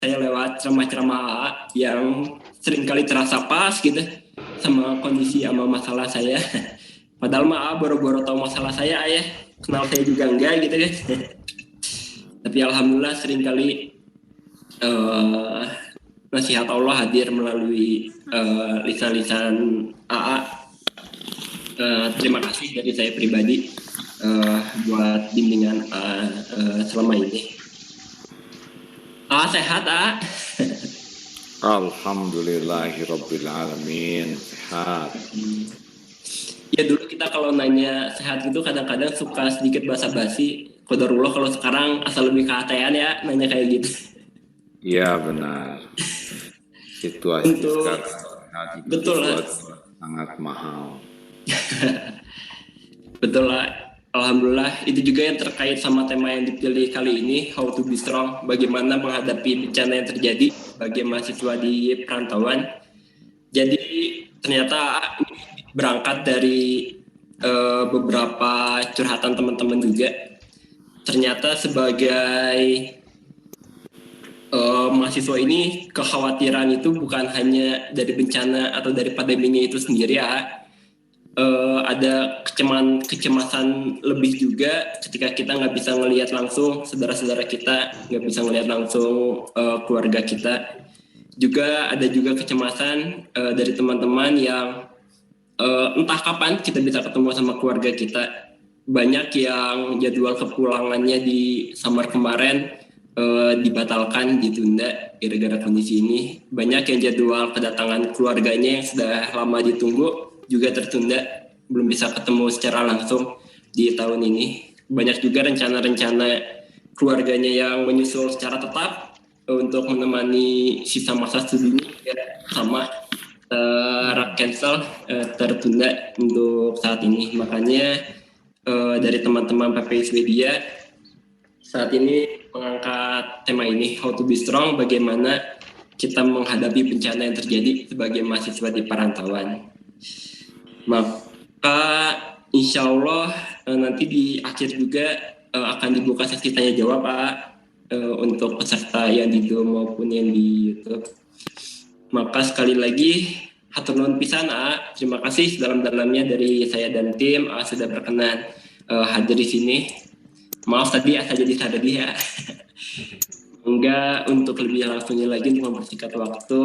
saya lewat ceramah-ceramah AA yang seringkali terasa pas gitu sama kondisi sama masalah saya. Padahal mah AA boro-boro tahu masalah saya, ayah kenal saya juga enggak gitu kan. Tapi alhamdulillah seringkali nasihat Allah hadir melalui lisan-lisan AA. Terima kasih dari saya pribadi buat bimbingan selama ini. Sehat, Alhamdulillahirrabbilalamin. Sehat. Ya dulu kita kalau nanya sehat gitu kadang-kadang suka sedikit basa-basi. Qadarullah kalau sekarang asal lebih keatean ya nanya kayak gitu. Iya benar. Situasi Untuk sekarang itu betul lah. Sangat mahal. Betul lah. Alhamdulillah itu juga yang terkait sama tema yang dipilih kali ini, how to be strong, bagaimana menghadapi bencana yang terjadi bagi mahasiswa di perantauan. Jadi ternyata berangkat dari beberapa curhatan teman-teman juga. Ternyata sebagai mahasiswa ini kekhawatiran itu bukan hanya dari bencana atau dari pandeminya itu sendiri ya. Ada kecemasan lebih juga ketika kita nggak bisa ngelihat langsung saudara-saudara kita, nggak bisa ngelihat langsung keluarga kita. Juga ada juga kecemasan dari teman-teman yang entah kapan kita bisa ketemu sama keluarga kita. Banyak yang jadwal kepulangannya di summer kemarin dibatalkan, ditunda gara-gara kondisi ini. Banyak yang jadwal kedatangan keluarganya yang sudah lama ditunggu juga tertunda, belum bisa ketemu secara langsung di tahun ini. Banyak juga rencana-rencana keluarganya yang menyusul secara tetap untuk menemani sisa masa studinya sama cancel, tertunda untuk saat ini. Makanya dari teman-teman PPI Swedia saat ini mengangkat tema ini, how to be strong, bagaimana kita menghadapi bencana yang terjadi sebagai mahasiswa di perantauan. Maka insya Allah nanti di akhir juga akan dibuka sesi tanya jawab Pak untuk peserta yang di Zoom maupun yang di YouTube. Maka sekali lagi hatur nuhun pisan terima kasih sedalam-dalamnya dari saya dan tim sudah berkenan hadir di sini. Maaf tadi asa jadi sadadi ya. Enggak, untuk lebih langsungnya lagi untuk mempersingkat waktu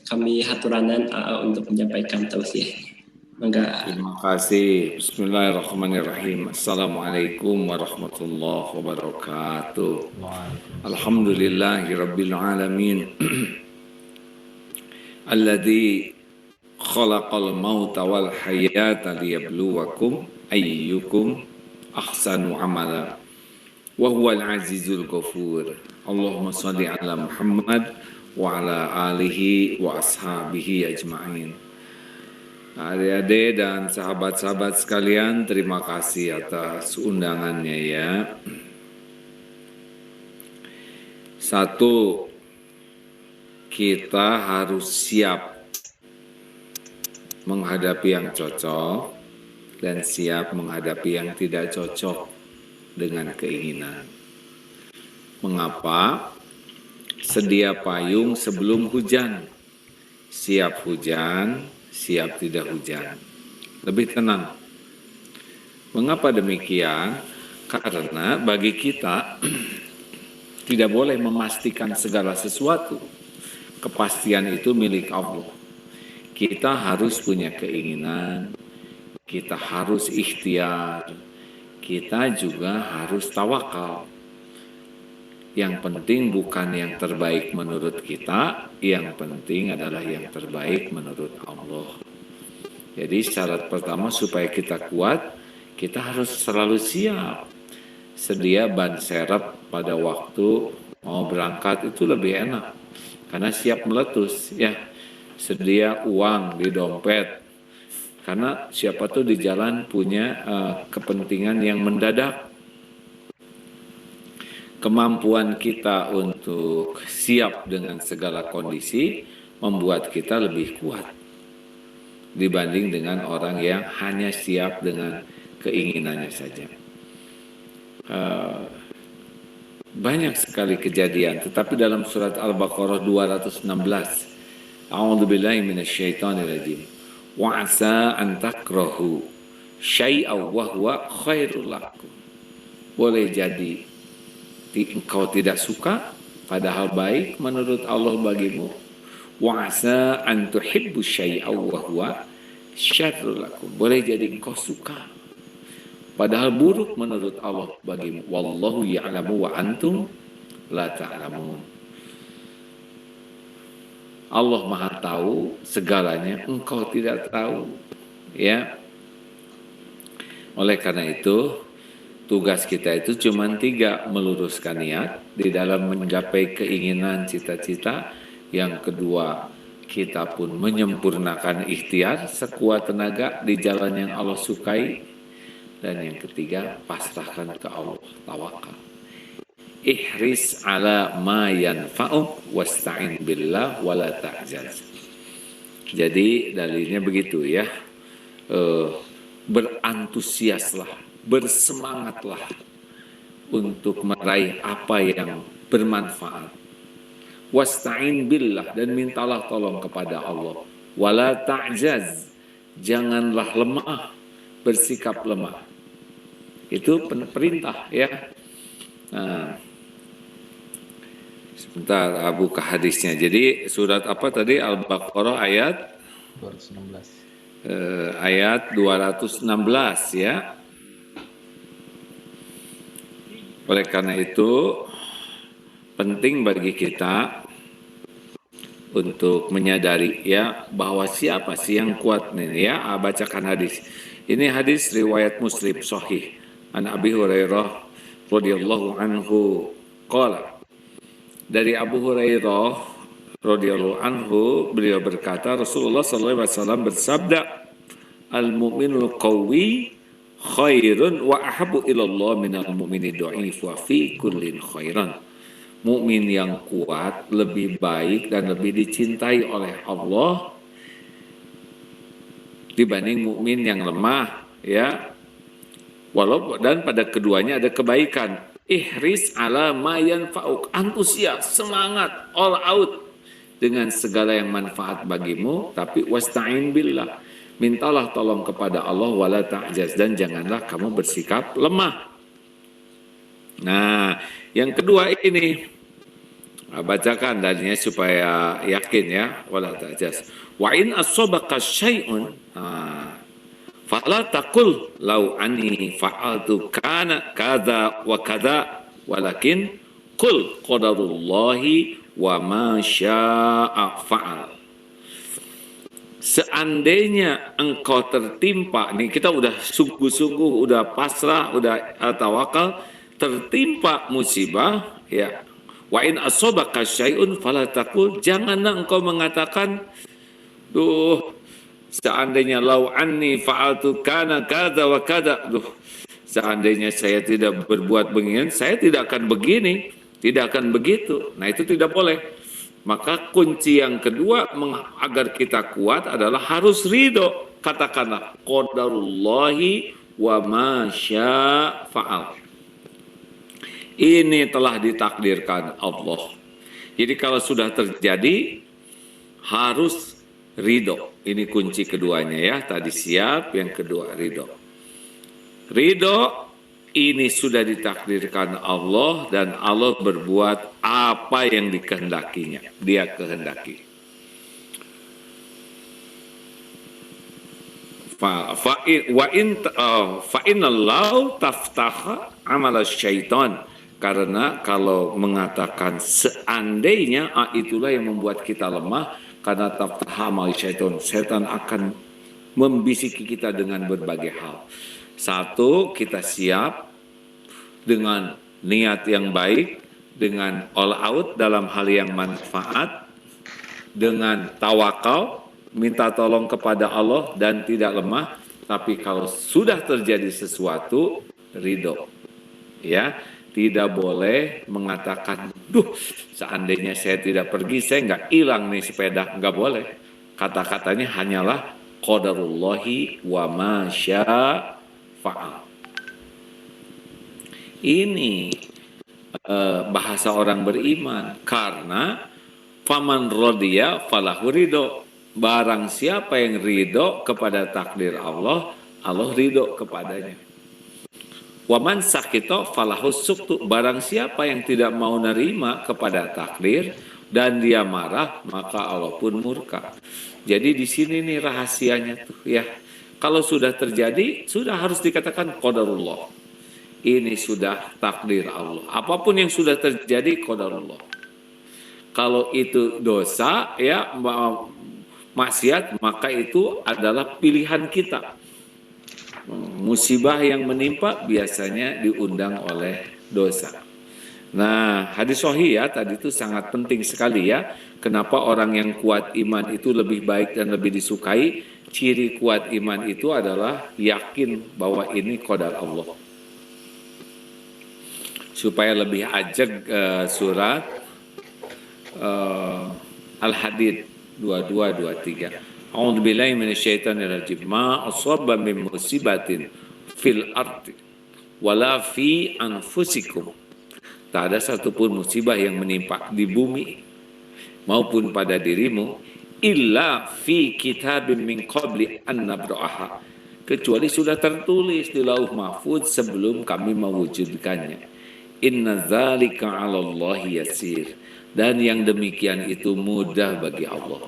kami haturanan untuk menyampaikan tausiah. Enggak. Terima kasih. Bismillahirrahmanirrahim. Assalamualaikum warahmatullahi wabarakatuh. Alhamdulillahirabbil alamin. Alladzi khalaqal mauta wal hayata liyabluwakum ayyukum ahsanu amala. Wa huwal azizul ghafur. Allahumma shalli ala Muhammad wa ala alihi wa ashabihi ajma'in. Adik-adik dan sahabat-sahabat sekalian, terima kasih atas undangannya ya. Satu, kita harus siap menghadapi yang cocok dan siap menghadapi yang tidak cocok dengan keinginan. Mengapa? Sedia payung sebelum hujan, siap hujan, siap tidak hujan. Lebih tenang. Mengapa demikian? Karena bagi kita tidak boleh memastikan segala sesuatu. Kepastian itu milik Allah. Kita harus punya keinginan, kita harus ikhtiar, kita juga harus tawakal. Yang penting bukan yang terbaik menurut kita, yang penting adalah yang terbaik menurut Allah. Jadi syarat pertama supaya kita kuat, kita harus selalu siap. Sedia ban serep pada waktu mau berangkat itu lebih enak, karena siap meletus ya. Sedia uang di dompet, karena siapa tuh di jalan punya kepentingan yang mendadak. Kemampuan kita untuk siap dengan segala kondisi membuat kita lebih kuat dibanding dengan orang yang hanya siap dengan keinginannya saja. banyak sekali kejadian. Tetapi dalam surat Al-Baqarah 216, A'udzubillahi minasyaitonirrajim. Wa asa an takrahu syai'aw wa huwa khairul lakum. Boleh jadi engkau tidak suka padahal baik menurut Allah bagimu. Wa asa an tuhibbu syai'aw wa huwa syarrul lakum. Boleh jadi engkau suka padahal buruk menurut Allah bagimu. Wallahu ya'lamu wa antum la ta'lamun. Allah Maha tahu segalanya, engkau tidak tahu. Ya. Oleh karena itu, tugas kita itu cuma 3, meluruskan niat di dalam menggapai keinginan cita-cita. Yang kedua, kita pun menyempurnakan ikhtiar sekuat tenaga di jalan yang Allah sukai. Dan yang ketiga, pasrahkan ke Allah, tawakal. Ihris ala ma yanfa'uk wasta'in billah wala ta'jaz. Jadi dalilnya begitu ya. Berantusiaslah, bersemangatlah untuk meraih apa yang bermanfaat. Wasta'in billah, dan mintalah tolong kepada Allah. Wala ta'jaz, janganlah lemah, bersikap lemah. Itu perintah ya. Nah, sebentar buka hadisnya. Jadi surat apa tadi? Al-Baqarah ayat 216. Ayat 216 ya. Oleh karena itu penting bagi kita untuk menyadari ya bahwa siapa sih yang kuat nih ya. Bacakan hadis. Ini hadis riwayat Muslim sahih. An Abi Hurairah radhiyallahu anhu qala. Dari Abu Hurairah radhiyallahu anhu, beliau berkata, Rasulullah sallallahu alaihi wasallam bersabda, al-mu'minul qawi khairun wa ahabbu ilallah minal mu'mini dha'if wa fi kullin khairan. Mukmin yang kuat lebih baik dan lebih dicintai oleh Allah dibanding mukmin yang lemah ya. Walaupun dan pada keduanya ada kebaikan. Ihris ala ma yanfa'uk, antusias, semangat, all out dengan segala yang manfaat bagimu, tapi wasta'in billah, mintalah tolong kepada Allah, wala ta'jaz, dan janganlah kamu bersikap lemah. Nah, yang kedua ini bacakan dalilnya supaya yakin ya, wala ta'jaz. Wa in asobaka syai'un fala taqul law anni fa'altu kana kadza wa kadza, walakin qul qadarullahi wa ma syaa fa'al. Seandainya engkau tertimpa, nih kita udah sungguh-sungguh, udah pasrah, udah tawakal, tertimpa musibah ya. Wa in asobaka syai'un fala taqul, janganlah engkau mengatakan, duh, seandainya lau anni fa'altu kana kada wa kada, seandainya saya tidak berbuat begini, saya tidak akan begini, tidak akan begitu. Nah, itu tidak boleh. Maka kunci yang kedua agar kita kuat adalah harus ridho. Katakanlah qadarullahi wa ma syaa fa'al. Ini telah ditakdirkan Allah. Jadi kalau sudah terjadi harus ridho. Ini kunci keduanya ya. Tadi siap, yang kedua ridho. Ridho ini sudah ditakdirkan Allah dan Allah berbuat apa yang dikehendakinya. Dia kehendaki. Fa innallahu taftaha amal syaitan. Karena kalau mengatakan seandainya, itulah yang membuat kita lemah. Karena taftaha amal syaitan, setan akan membisiki kita dengan berbagai hal. Satu, kita siap dengan niat yang baik, dengan all out dalam hal yang manfaat, dengan tawakal, minta tolong kepada Allah dan tidak lemah. Tapi kalau sudah terjadi sesuatu, ridho. Ya, tidak boleh mengatakan, duh, seandainya saya tidak pergi, saya nggak hilang nih sepeda. Nggak boleh. Kata-katanya hanyalah qadarullahi wa ma syaa fa'al. Ini bahasa orang beriman, karena faman rodiya falahu ridho, barang siapa yang ridho kepada takdir Allah, Allah ridho kepadanya. Waman sakito falahu suktu, barang siapa yang tidak mau nerima kepada takdir dan dia marah, maka Allah pun murka. Jadi di sini nih rahasianya tuh ya. Kalau sudah terjadi, sudah harus dikatakan qadarullah. Ini sudah takdir Allah. Apapun yang sudah terjadi qadarullah. Kalau itu dosa ya, maksiat, maka itu adalah pilihan kita. Musibah yang menimpa biasanya diundang oleh dosa. Nah, hadis sahih ya tadi itu sangat penting sekali ya. Kenapa orang yang kuat iman itu lebih baik dan lebih disukai? Ciri kuat iman itu adalah yakin bahwa ini qadar Allah. Supaya lebih ajeg surat Al-Hadid 2223. A'udzu billahi minasyaitonir rajim. Ma asaba min musibatin fil ardi wala fi anfusikum. Tak ada satupun musibah yang menimpa di bumi maupun pada dirimu illa fi kitabim min qabli an nabra'aha, kecuali sudah tertulis di lauh mahfuz sebelum kami mewujudkannya. Inna dzalika 'alallahi yasir, dan yang demikian itu mudah bagi Allah.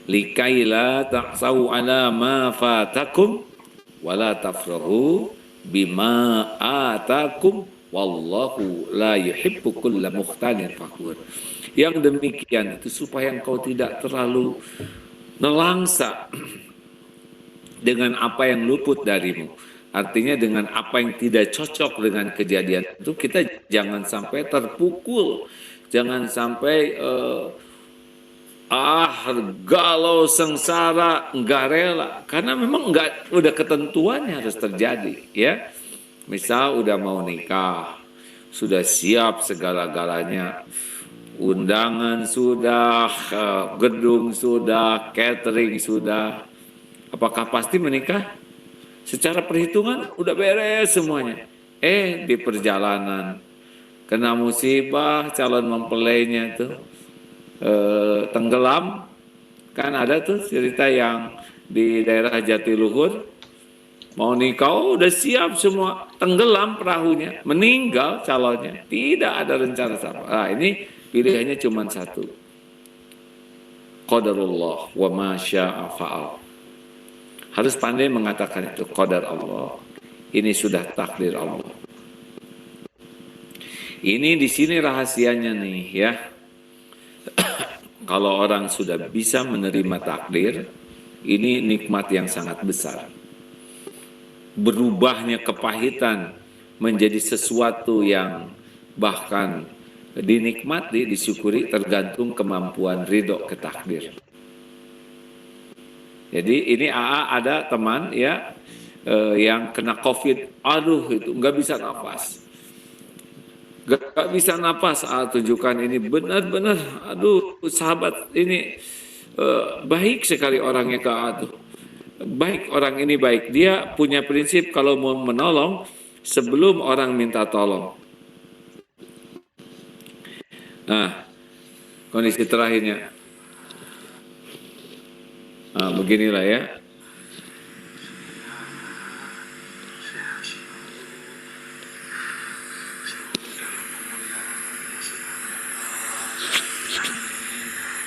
Likaila ta'sau 'ala ma fatakum wala tafrahu bima atakum wallahu la yuhibbu kulla mukhtalin fakhur. Yang demikian itu supaya engkau tidak terlalu nelangsa dengan apa yang luput darimu. Artinya dengan apa yang tidak cocok dengan kejadian itu, kita jangan sampai terpukul, jangan sampai galau sengsara, enggak rela, karena memang enggak, udah ketentuannya harus terjadi ya. Misal udah mau nikah, sudah siap segala-galanya, undangan sudah, gedung sudah, catering sudah, apakah pasti menikah? Secara perhitungan udah beres semuanya. Di perjalanan kena musibah, calon mempelainya tuh tenggelam. Kan ada tuh cerita yang di daerah Jatiluhur, mau nikah udah siap semua, tenggelam perahunya, meninggal calonnya, tidak ada rencana apa. Nah, ini pilihannya cuma satu, qadarullah wa ma syaa fa'al. Harus pandai mengatakan itu, qadar Allah, ini sudah takdir Allah. Ini di sini rahasianya nih ya. Kalau orang sudah bisa menerima takdir, ini nikmat yang sangat besar. Berubahnya kepahitan menjadi sesuatu yang bahkan dinikmati, disyukuri, tergantung kemampuan ridho ke takdir. Jadi ini ada teman ya yang kena COVID, aduh itu nggak bisa nafas, nggak bisa nafas. Tunjukkan ini benar-benar, aduh sahabat ini baik sekali orangnya baik, orang ini baik. Dia punya prinsip kalau mau menolong sebelum orang minta tolong. Nah, kondisi terakhirnya. Nah, beginilah ya.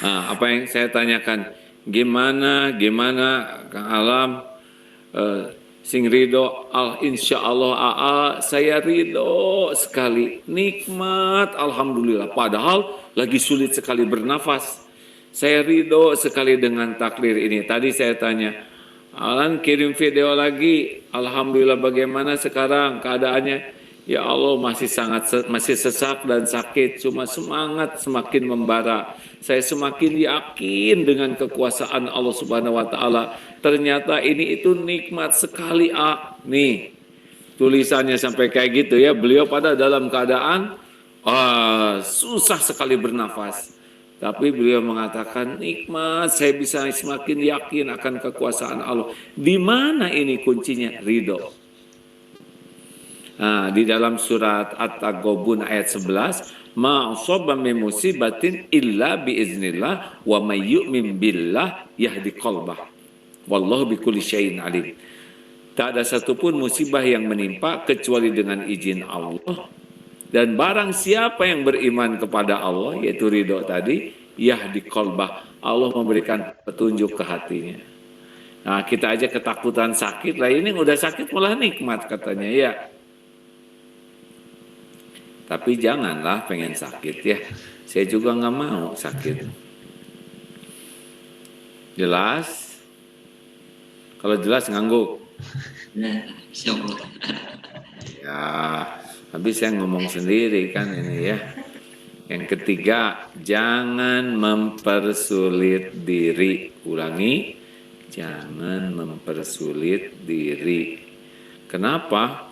Nah, apa yang saya tanyakan, gimana Kang Alam, sing ridho, insya Allah saya ridho sekali, nikmat, alhamdulillah. Padahal lagi sulit sekali bernafas. Saya ridho sekali dengan takdir ini. Tadi saya tanya, Alan kirim video lagi, alhamdulillah bagaimana sekarang keadaannya? Ya Allah masih sesak dan sakit, cuma semangat semakin membara. Saya semakin yakin dengan kekuasaan Allah Subhanahu wa taala. Ternyata ini itu nikmat sekali, Nih, tulisannya sampai kayak gitu ya. Beliau pada dalam keadaan susah sekali bernafas. Tapi beliau mengatakan nikmat, saya bisa semakin yakin akan kekuasaan Allah. Di mana ini kuncinya? Ridho. Di dalam surat At-Taghabun ayat 11, ma asaba min musibatin illa biiznillah wa may yu'min billah yahdi qalbah. Wallahu bikulli syai'in alim. Tak ada satupun musibah yang menimpa kecuali dengan izin Allah. Dan barang siapa yang beriman kepada Allah, yaitu ridho tadi, yahdi qalbah, Allah memberikan petunjuk ke hatinya. Nah, kita aja ketakutan sakit, lah ini udah sakit malah nikmat katanya ya. Tapi janganlah pengen sakit ya. Saya juga nggak mau sakit. Jelas? Kalau jelas ngangguk. Nah, insya Allah. Ya, habis saya ngomong sendiri kan ini ya. Yang ketiga, jangan mempersulit diri. Ulangi, jangan mempersulit diri. Kenapa?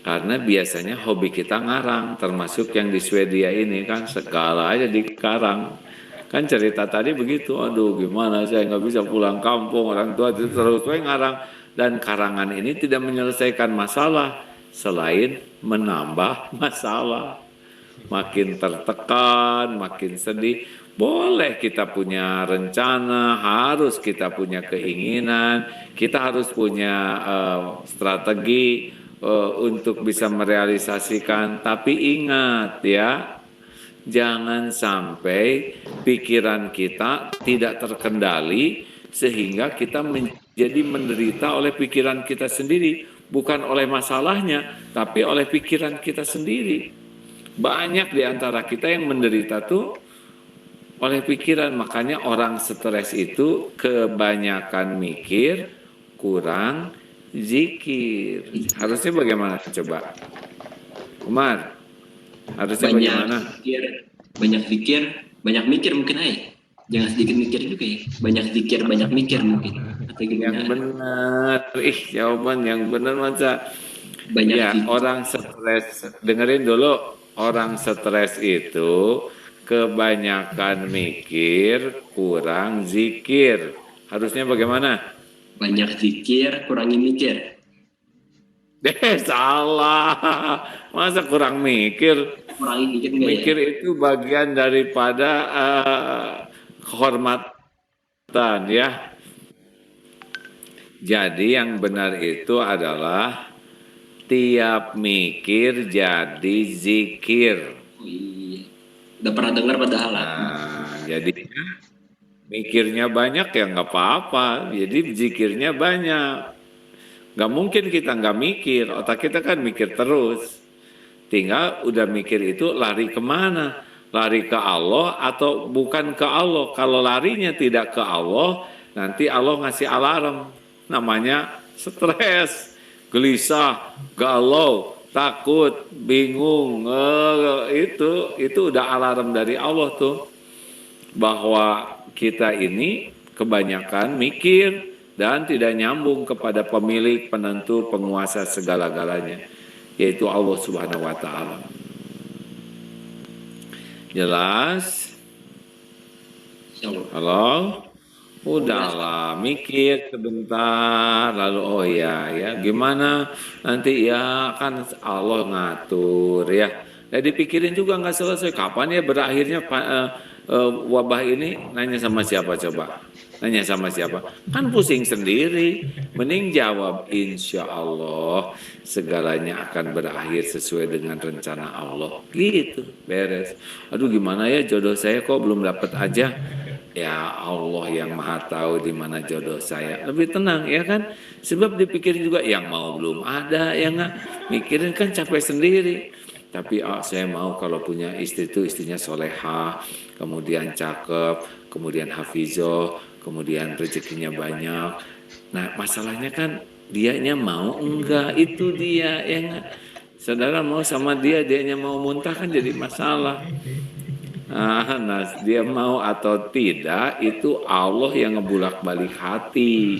Karena biasanya hobi kita ngarang, termasuk yang di Swedia ini kan segala aja dikarang. Kan cerita tadi begitu, aduh gimana saya nggak bisa pulang kampung, orang tua terus ngarang. Dan karangan ini tidak menyelesaikan masalah, selain menambah masalah. Makin tertekan, makin sedih. Boleh kita punya rencana, harus kita punya keinginan, kita harus punya strategi untuk bisa merealisasikan. Tapi ingat ya, jangan sampai pikiran kita tidak terkendali sehingga kita menjadi menderita oleh pikiran kita sendiri, bukan oleh masalahnya, tapi oleh pikiran kita sendiri. Banyak di antara kita yang menderita tuh oleh pikiran, makanya orang stres itu kebanyakan mikir, kurang zikir. Harusnya bagaimana coba? Umar, harusnya bagaimana? Banyak zikir, banyak mikir mungkin aja. Jangan sedikit mikir juga ya. Banyak zikir, banyak mikir mungkin. Atau yang benar, jawaban yang benar masa. Banyak ya, zikir. Orang stres, dengerin dulu. Orang stres itu kebanyakan mikir, kurang zikir. Harusnya bagaimana? Banyak zikir, kurangi mikir. Salah. Masa kurang mikir? Kurangi mikir enggak mikir ya? Itu bagian daripada kehormatan ya. Jadi yang benar itu adalah tiap mikir jadi zikir. Oh, iya. Udah pernah dengar padahal. Jadi mikirnya banyak ya nggak apa-apa. Jadi zikirnya banyak. Nggak mungkin kita nggak mikir. Otak kita kan mikir terus. Tinggal udah mikir itu lari kemana? Lari ke Allah atau bukan ke Allah? Kalau larinya tidak ke Allah, nanti Allah ngasih alarm. Namanya stres. Gelisah, galau, takut, bingung, itu udah alarm dari Allah tuh bahwa kita ini kebanyakan mikir dan tidak nyambung kepada pemilik, penentu, penguasa segala-galanya, yaitu Allah Subhanahu wa Ta'ala. Jelas? Halo? Udahlah, mikir sebentar, lalu oh ya, gimana nanti ya kan Allah ngatur ya. Jadi dipikirin juga nggak selesai. Kapan ya berakhirnya wabah ini? Nanya sama siapa coba? Nanya sama siapa? Kan pusing sendiri. Mending jawab, insya Allah segalanya akan berakhir sesuai dengan rencana Allah. Gitu, beres. Aduh gimana ya jodoh saya kok belum dapat aja. Ya Allah yang maha tahu di mana jodoh saya. Lebih tenang ya kan. Sebab dipikirin juga yang mau belum ada, ya nggak. Mikirin kan capek sendiri. Tapi saya mau kalau punya istri itu istrinya solehah, kemudian cakep, kemudian hafizoh, kemudian rezekinya banyak. Nah masalahnya kan dianya mau enggak, itu dia ya nggak. Saudara mau sama dianya mau muntah kan jadi masalah. Nah, dia mau atau tidak itu Allah yang ngebulak-balik hati.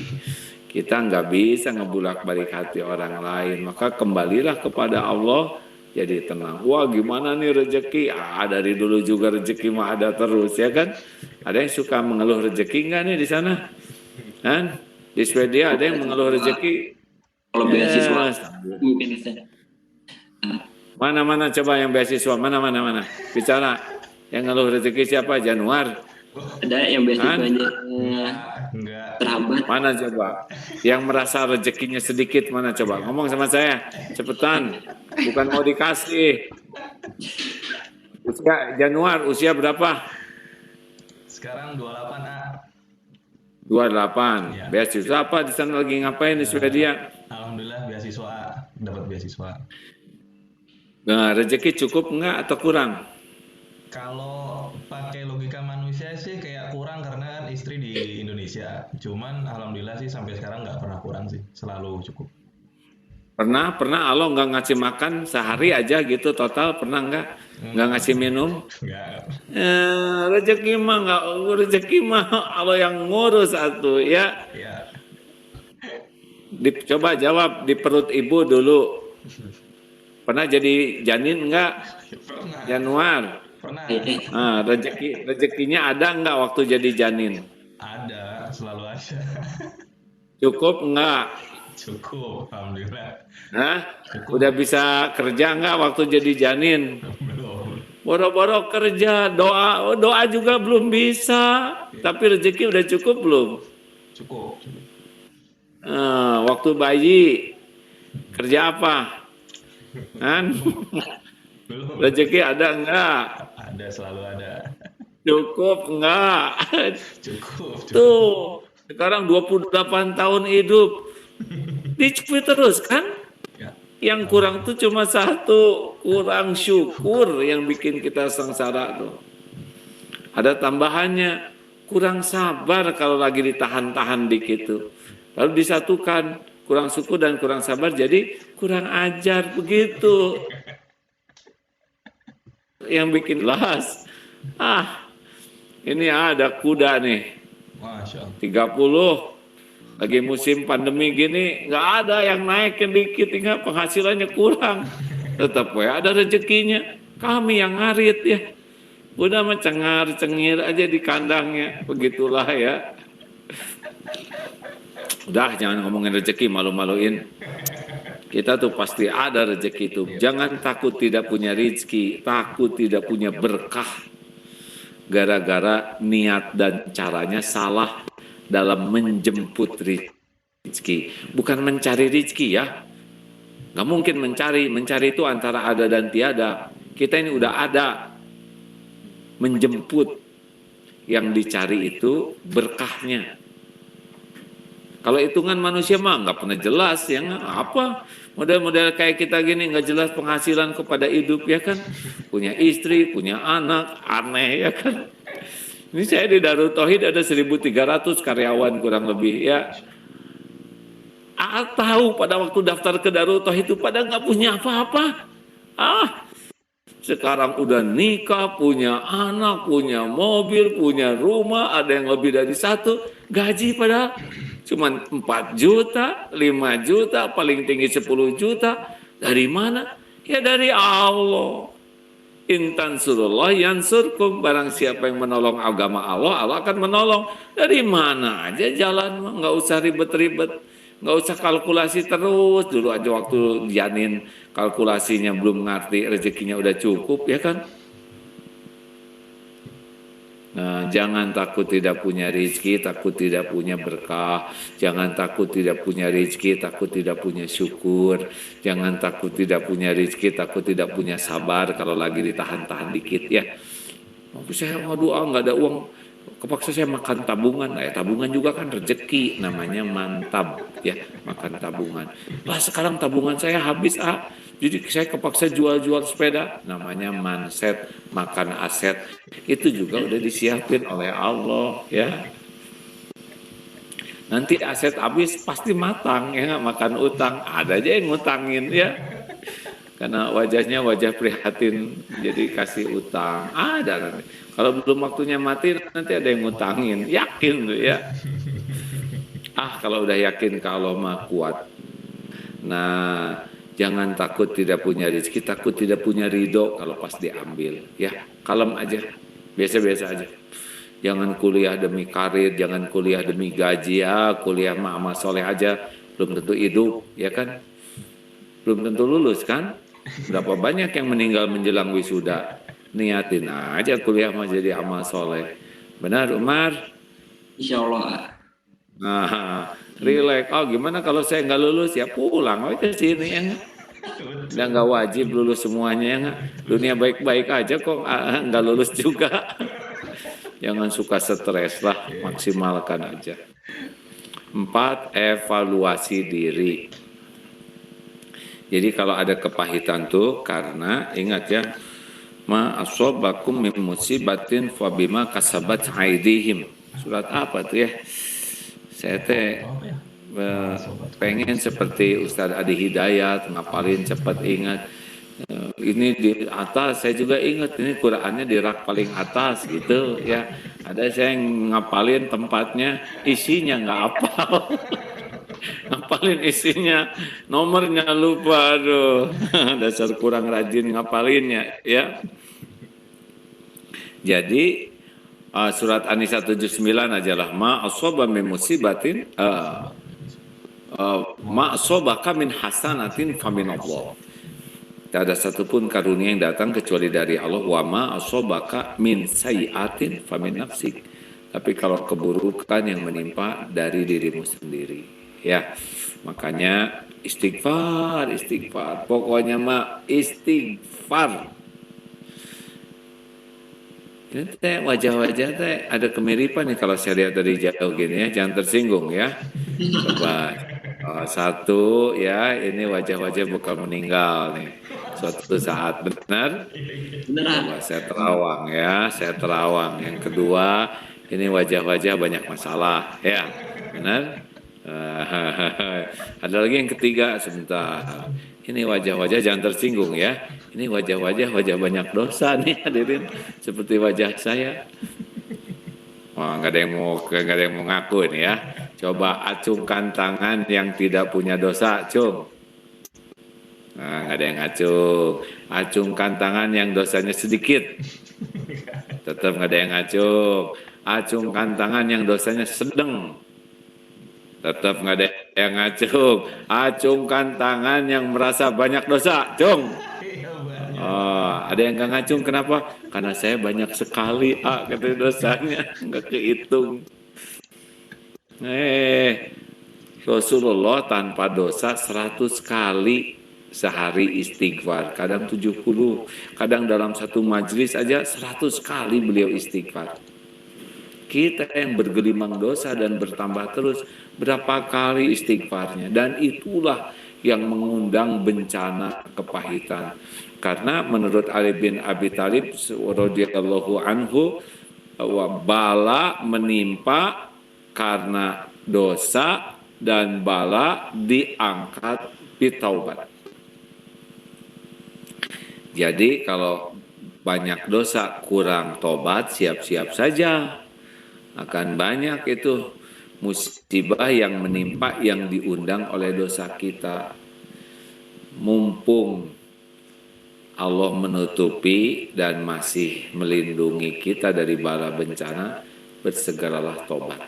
Kita nggak bisa ngebulak-balik hati orang lain. Maka kembalilah kepada Allah, jadi tenang. Wah gimana nih rezeki? Dari dulu juga rezeki mah ada terus ya kan. Ada yang suka mengeluh rezeki nggak nih di sana? Kan? Di Swedia ada yang mengeluh rezeki. Kalau beasiswa mungkin bisa. Mana coba yang beasiswa, mana. Bicara, yang ngeluh rezeki siapa? Januar. Ada yang beasiswanya Enggak. terhambat. Mana coba? Yang merasa rezekinya sedikit, mana coba? Ngomong sama saya, cepetan. Bukan mau dikasih. Januar, usia berapa? Sekarang 28 A. 28. Ya. Beasiswa apa di sana, lagi ngapain di Swedia? Alhamdulillah beasiswa A. Dapat beasiswa. Nah, rezeki cukup enggak atau kurang? Kalau pakai logika manusia sih kayak kurang karena kan istri di Indonesia. Cuman alhamdulillah sih sampai sekarang nggak pernah kurang sih, selalu cukup. Pernah Allah nggak ngasih makan sehari aja gitu total, pernah nggak ngasih minum? Nggak. Rezeki mah Allah yang ngurus satu ya. Ya. Coba jawab, di perut ibu dulu pernah jadi janin nggak? Pernah. Januar. Pernah. Rezekinya ada nggak waktu jadi janin? Ada, selalu ada. Cukup nggak? Cukup, alhamdulillah. Hah? Cukup. Udah bisa kerja nggak waktu jadi janin? Belum. Boro-boro kerja, doa juga belum bisa. Tapi rezeki udah cukup belum? Cukup. Waktu bayi kerja apa? Kan? Belum. Rezeki ada enggak? Ada, selalu ada. Cukup enggak? Cukup. Tuh, sekarang 28 tahun hidup. Dicukupi terus kan? Ya. Yang kurang tuh cuma satu, kurang syukur yang bikin kita sengsara tuh. Ada tambahannya, kurang sabar kalau lagi ditahan-tahan dikit tuh. Lalu disatukan, kurang syukur dan kurang sabar jadi kurang ajar begitu. Yang bikin las. Ini ada kuda nih. Masya Allah. 30 lagi musim pandemi gini, nggak ada yang naikin dikit, tinggal penghasilannya kurang. Tetap ya ada rezekinya. Kami yang ngarit ya. Udah mah cengar-cengir aja di kandangnya. Begitulah ya. Udah, jangan ngomongin rezeki, malu-maluin. Kita tuh pasti ada rezeki itu. Jangan takut tidak punya rezeki, takut tidak punya berkah. Gara-gara niat dan caranya salah dalam menjemput rezeki. Bukan mencari rezeki ya. Nggak mungkin mencari itu antara ada dan tiada. Kita ini udah ada. Menjemput. Yang dicari itu berkahnya. Kalau hitungan manusia mah nggak pernah jelas ya, apa model-model kayak kita gini nggak jelas penghasilan kepada hidup ya kan, punya istri, punya anak, aneh ya kan. Ini saya di Darut Tauhid ada 1.300 karyawan kurang lebih ya. Tahu pada waktu daftar ke Darut Tauhid itu pada nggak punya apa-apa. Sekarang udah nikah, punya anak, punya mobil, punya rumah, ada yang lebih dari satu, gaji padahal cuman 4 juta, 5 juta, paling tinggi 10 juta. Dari mana? Ya dari Allah. Intan surullah yansurkum. Barang siapa yang menolong agama Allah, Allah akan menolong. Dari mana aja jalan, nggak usah ribet-ribet. Nggak usah kalkulasi terus. Dulu aja waktu janin kalkulasinya belum ngerti, rezekinya udah cukup, ya kan? Nah, jangan takut tidak punya rezeki, takut tidak punya berkah. Jangan takut tidak punya rezeki, takut tidak punya syukur. Jangan takut tidak punya rezeki, takut tidak punya sabar kalau lagi ditahan-tahan dikit ya. Saya mau doa nggak ada uang, kepaksa saya makan tabungan. Tabungan juga kan rezeki, namanya mantap ya, makan tabungan. Lah sekarang tabungan saya habis jadi saya kepaksa jual-jual sepeda, namanya manset, makan aset. Itu juga udah disiapin oleh Allah ya. Nanti aset habis pasti matang ya, makan utang. Ada aja yang ngutangin ya. Karena wajahnya wajah prihatin, jadi kasih utang. Ada nanti. Kalau belum waktunya mati nanti ada yang ngutangin. Yakin tuh ya. Kalau udah yakin kalau mah kuat. Nah, jangan takut tidak punya rezeki, takut tidak punya ridho kalau pas diambil. Ya, kalem aja, biasa-biasa aja. Jangan kuliah demi karir, jangan kuliah demi gaji ya. Kuliah mah amal soleh aja, belum tentu hidup, ya kan? Belum tentu lulus kan? Berapa banyak yang meninggal menjelang wisuda? Niatin aja kuliah mah jadi amal soleh. Benar Umar? Insya Allah. Nah, relax. Oh gimana kalau saya nggak lulus ya pulang aja ke sini ya nggak? Udah nggak wajib lulus semuanya ya nggak? Dunia baik-baik aja kok nggak lulus juga. Jangan suka stres lah, maksimalkan aja. 4. Evaluasi diri. Jadi kalau ada kepahitan tuh karena ingat ya, ma asobakum min musibatin fabima kasabat aidihim. Surat apa tuh ya? Saya teh pengen seperti Ustadz Adi Hidayat ngapalin cepat ingat. Ini di atas saya juga ingat ini Qurannya di rak paling atas gitu ya. Ada saya yang ngapalin tempatnya, isinya nggak hafal. Ngapalin isinya, nomornya lupa, aduh. Dasar kurang rajin ngapalinnya ya. Jadi surat An-Nisa 79 aja lah, ma asoba min musibatin ma asobaka min hasanatin famin Allah. Tidak ada satupun karunia yang datang kecuali dari Allah. Wa ma asobaka min sayiatin famin nafsik. Tapi kalau keburukan yang menimpa dari dirimu sendiri. Ya, makanya istighfar, istighfar. Pokoknya mah istighfar. Ini teh wajah-wajah teh ada kemiripan nih kalau saya lihat dari jauh gini ya. Jangan tersinggung ya. Coba satu ya, ini wajah-wajah bukan meninggal nih. Suatu saat benar. Coba saya terawang ya, saya terawang. Yang kedua, ini wajah-wajah banyak masalah ya. Benar? Ada lagi yang ketiga sebentar. Ini wajah-wajah jangan tersinggung ya. Ini wajah-wajah banyak dosa nih hadirin. Seperti wajah saya. Wah, nggak ada yang mau ngaku nih ya. Coba acungkan tangan yang tidak punya dosa, cung. Nah, nggak ada yang acung. Acungkan tangan yang dosanya sedikit. Tetap nggak ada yang acung. Acungkan tangan yang dosanya sedang. Tetap nggak ada yang ngacung. Acungkan tangan yang merasa banyak dosa, cung. Oh, ada yang nggak ngacung, kenapa? Karena saya banyak sekali, kata dosanya, nggak kehitung. Rasulullah tanpa dosa 100 kali sehari istighfar. Kadang 70, kadang dalam satu majelis aja 100 kali beliau istighfar. Kita yang bergelimang dosa dan bertambah terus, berapa kali istighfarnya. Dan itulah yang mengundang bencana kepahitan. Karena menurut Ali bin Abi Thalib radhiyallahu anhu, bala menimpa karena dosa dan bala diangkat bitaubat. Jadi kalau banyak dosa kurang tobat, siap-siap saja akan banyak itu musibah yang menimpa yang diundang oleh dosa kita. Mumpung Allah menutupi dan masih melindungi kita dari bala bencana, bersegeralah tobat.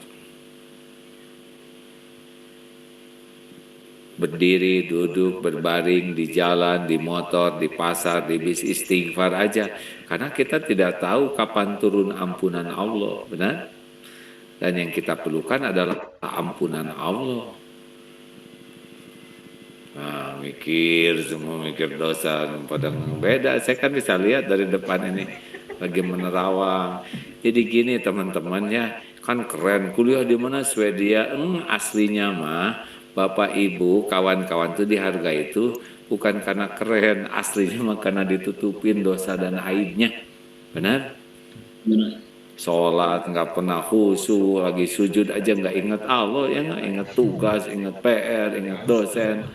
Berdiri, duduk, berbaring, di jalan, di motor, di pasar, di bis, istighfar aja. Karena kita tidak tahu kapan turun ampunan Allah, benar? Dan yang kita perlukan adalah ampunan Allah. Nah, semua mikir dosa, pada beda. Saya kan bisa lihat dari depan ini lagi menerawang. Jadi gini teman-teman ya, kan keren. Kuliah di mana? Swedia. Aslinya mah Bapak Ibu, kawan-kawan tuh dihargai itu bukan karena keren, aslinya mah karena ditutupin dosa dan aibnya. Benar? Benar. Sholat nggak pernah khusyuk, lagi sujud aja nggak ingat Allah, ya nggak ingat tugas, ingat PR, ingat dosen.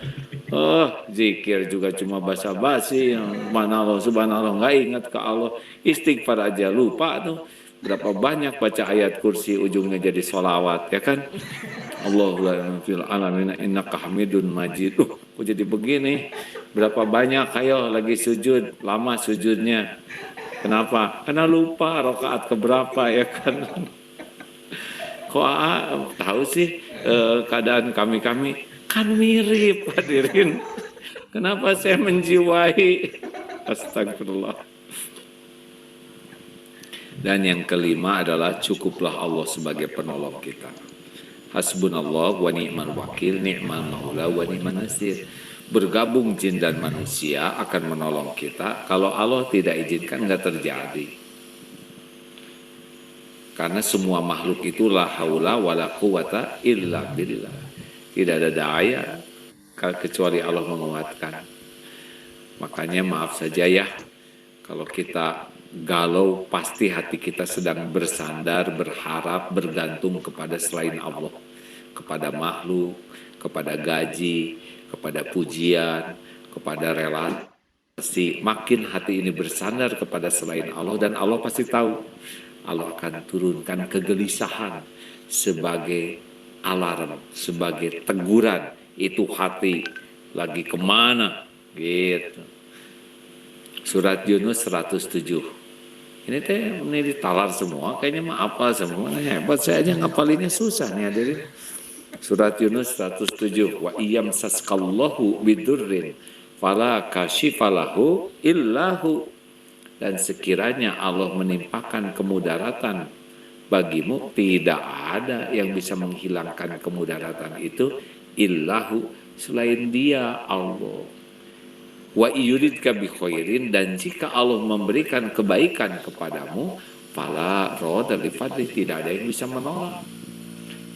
Zikir juga cuma basa-basi, mana Allah subhanallah, nggak ingat ke Allah. Istighfar aja lupa tuh. Berapa banyak baca ayat kursi ujungnya jadi sholawat, ya kan? Allahumma fil alamin innaka hamidun majid. Kok jadi begini? Berapa banyak ayo lagi sujud, lama sujudnya. Kenapa? Karena lupa rakaat keberapa, ya kan? Kok tahu sih keadaan kami kan mirip hadirin. Kenapa saya menjiwai? Astagfirullah. Dan yang kelima adalah cukuplah Allah sebagai penolong kita. Hasbunallah wa ni'mal wakil, ni'mal maula wa ni'man nasir. Bergabung jin dan manusia akan menolong kita. Kalau Allah tidak izinkan, nggak terjadi. Karena semua makhluk itu la haula wa la quwata illa billah. Tidak ada daya kecuali Allah menguatkan. Makanya maaf saja ya, kalau kita galau, pasti hati kita sedang bersandar, berharap, bergantung kepada selain Allah. Kepada makhluk, kepada gaji, kepada pujian, kepada relasi. Makin hati ini bersandar kepada selain Allah, dan Allah pasti tahu. Allah akan turunkan kegelisahan sebagai alarm, sebagai teguran. Itu hati lagi kemana? Gitu. Surat Yunus 107. Ini teh ini ditalar semua, kayaknya mah apa semua. Hebat, saya aja ngapalinnya susah nih hadirin. Surat Yunus 107. Wa iyam saskallahu bidurrin fala kashifalahu illahu. Dan sekiranya Allah menimpakan kemudaratan bagimu, tidak ada yang bisa menghilangkan kemudaratan itu illahu, selain Dia, Allah. Wa yuridka bi khairin, dan jika Allah memberikan kebaikan kepadamu, fala radda li fadli, tidak ada yang bisa menolak.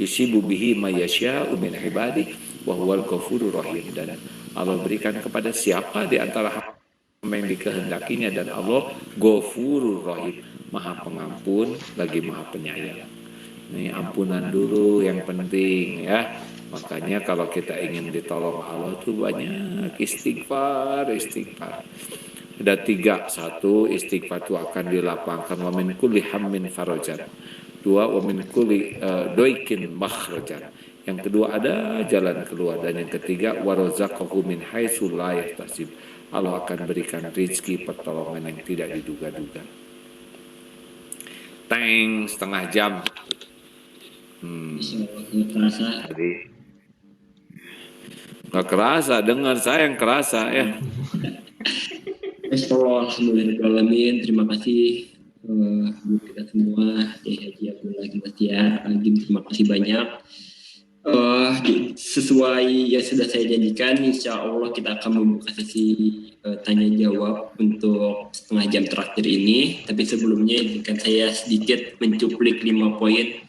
Yusibu bihi ma yasya'u min ibadi wa huwal ghafurur rahim, dan Allah berikan kepada siapa di antara hamba yang dikehendakinya, dan Allah Ghafurur Rahim, Maha Pengampun lagi Maha Penyayang. Ini ampunan dulu yang penting ya. Makanya kalau kita ingin ditolong Allah itu banyak istighfar. Ada 3. 1, istighfar itu akan dilapangkan wa min kulli hammin farajan. 2, wa min kulli doikin makhrajan. Yang kedua, ada jalan keluar. Dan yang ketiga, wa razaqahu min haitsu la yahtasib. Allah akan berikan rezeki pertolongan yang tidak diduga-duga. Teng, setengah jam. Jadi nggak kerasa, dengar saya yang kerasa ya. Alhamdulillahirrahmanirrahim. Terima kasih buat kita semua. Haji Abdullah Gimatiar, terima kasih banyak. Sesuai yang sudah saya janjikan, insya Allah kita akan membuka sesi tanya jawab untuk setengah jam terakhir ini. Tapi sebelumnya izinkan saya sedikit mencuplik 5 poin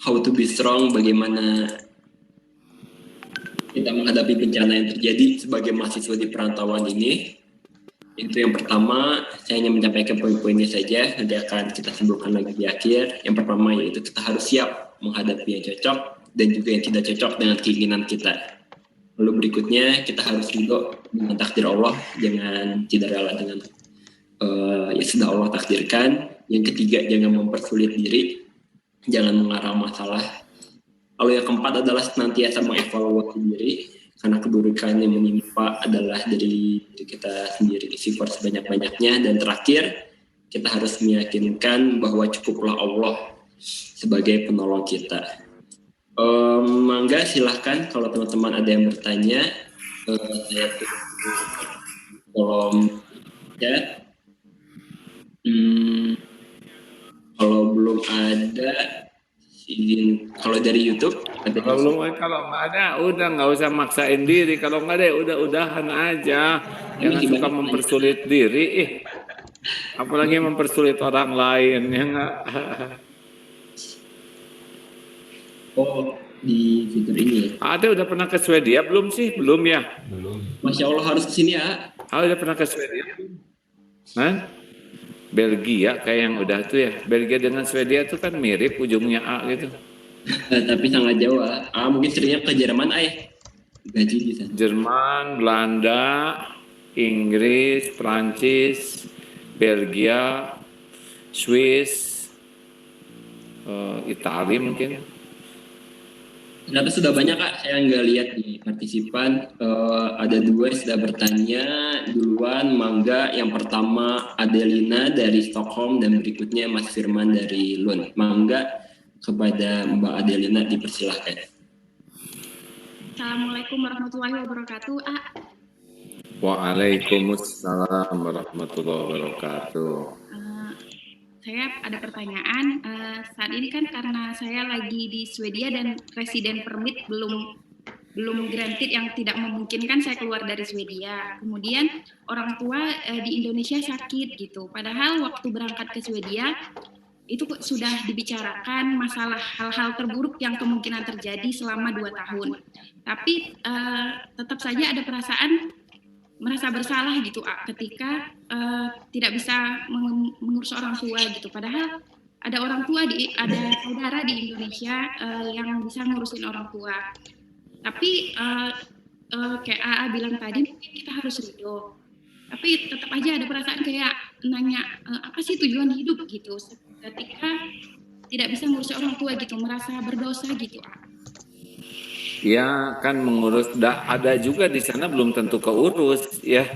how to be strong, bagaimana kita menghadapi bencana yang terjadi sebagai mahasiswa di perantauan ini. Itu yang pertama, saya hanya menyampaikan poin-poinnya saja, nanti akan kita simpulkan lagi di akhir. Yang pertama yaitu kita harus siap menghadapi yang cocok dan juga yang tidak cocok dengan keinginan kita. Lalu berikutnya kita harus ridho dengan takdir Allah, jangan tidak rela dengan yang sudah Allah takdirkan. Yang ketiga, jangan mempersulit diri, jangan mengarang masalah. Lalu yang keempat adalah senantiasa mengevaluasi diri, karena keburukan yang menimpa adalah dari diri kita sendiri. Istighfar sebanyak-banyaknya. Dan terakhir, kita harus meyakinkan bahwa cukuplah Allah sebagai penolong kita. Mangga silahkan kalau teman-teman ada yang bertanya. Saya tutup kolom chat. Kalau belum ada, izin. Kalau dari YouTube ada. Kalau nggak ada, udah nggak usah maksain diri. Kalau nggak ada, udahan aja. Jangan suka mempersulit diri. Apalagi mempersulit orang lain, ya nggak? Oh, di fitur ini. Ada udah pernah ke Swedia belum sih? Belum ya? Belum. Masya Allah, harus kesini ya. Udah pernah ke Swedia? Hah? Belgia kayak yang udah tuh ya. Belgia dengan Swedia tuh kan mirip ujungnya A gitu. Tapi sangat jauh. Mungkin seringnya ke Jerman, gaji di sana. Jerman, Belanda, Inggris, Prancis, Belgia, Swiss, Italia mungkin. Ternyata sudah banyak Kak, saya nggak lihat di partisipan. Ada 2 yang sudah bertanya duluan, mangga. Yang pertama Adelina dari Stockholm dan berikutnya Mas Firman dari Lund. Mangga, kepada Mbak Adelina dipersilahkan. Assalamualaikum warahmatullahi wabarakatuh. Waalaikumsalam warahmatullahi wabarakatuh. Eh, saya ada pertanyaan. Saat ini kan karena saya lagi di Swedia dan resident permit belum granted, yang tidak memungkinkan saya keluar dari Swedia. Kemudian orang tua di Indonesia sakit gitu. Padahal waktu berangkat ke Swedia itu sudah dibicarakan masalah hal-hal terburuk yang kemungkinan terjadi selama 2 tahun. Tapi tetap saja ada perasaan merasa bersalah gitu ketika tidak bisa mengurus orang tua gitu. Padahal ada orang tua ada saudara di Indonesia yang bisa ngurusin orang tua. Tapi kayak AA bilang tadi, mungkin kita harus ridho. Tapi tetap aja ada perasaan kayak nanya apa sih tujuan hidup gitu. Ketika tidak bisa ngurus orang tua gitu, merasa berdosa gitu. Ya kan mengurus, ada juga di sana belum tentu keurus ya.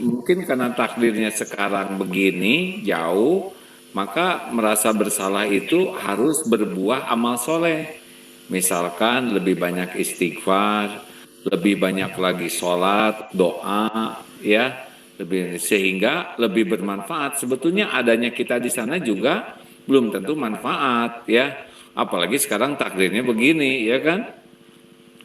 Mungkin karena takdirnya sekarang begini jauh, maka merasa bersalah itu harus berbuah amal soleh. Misalkan lebih banyak istighfar, lebih banyak lagi sholat, doa, ya, sehingga lebih bermanfaat. Sebetulnya adanya kita di sana juga belum tentu manfaat, ya. Apalagi sekarang takdirnya begini, ya kan?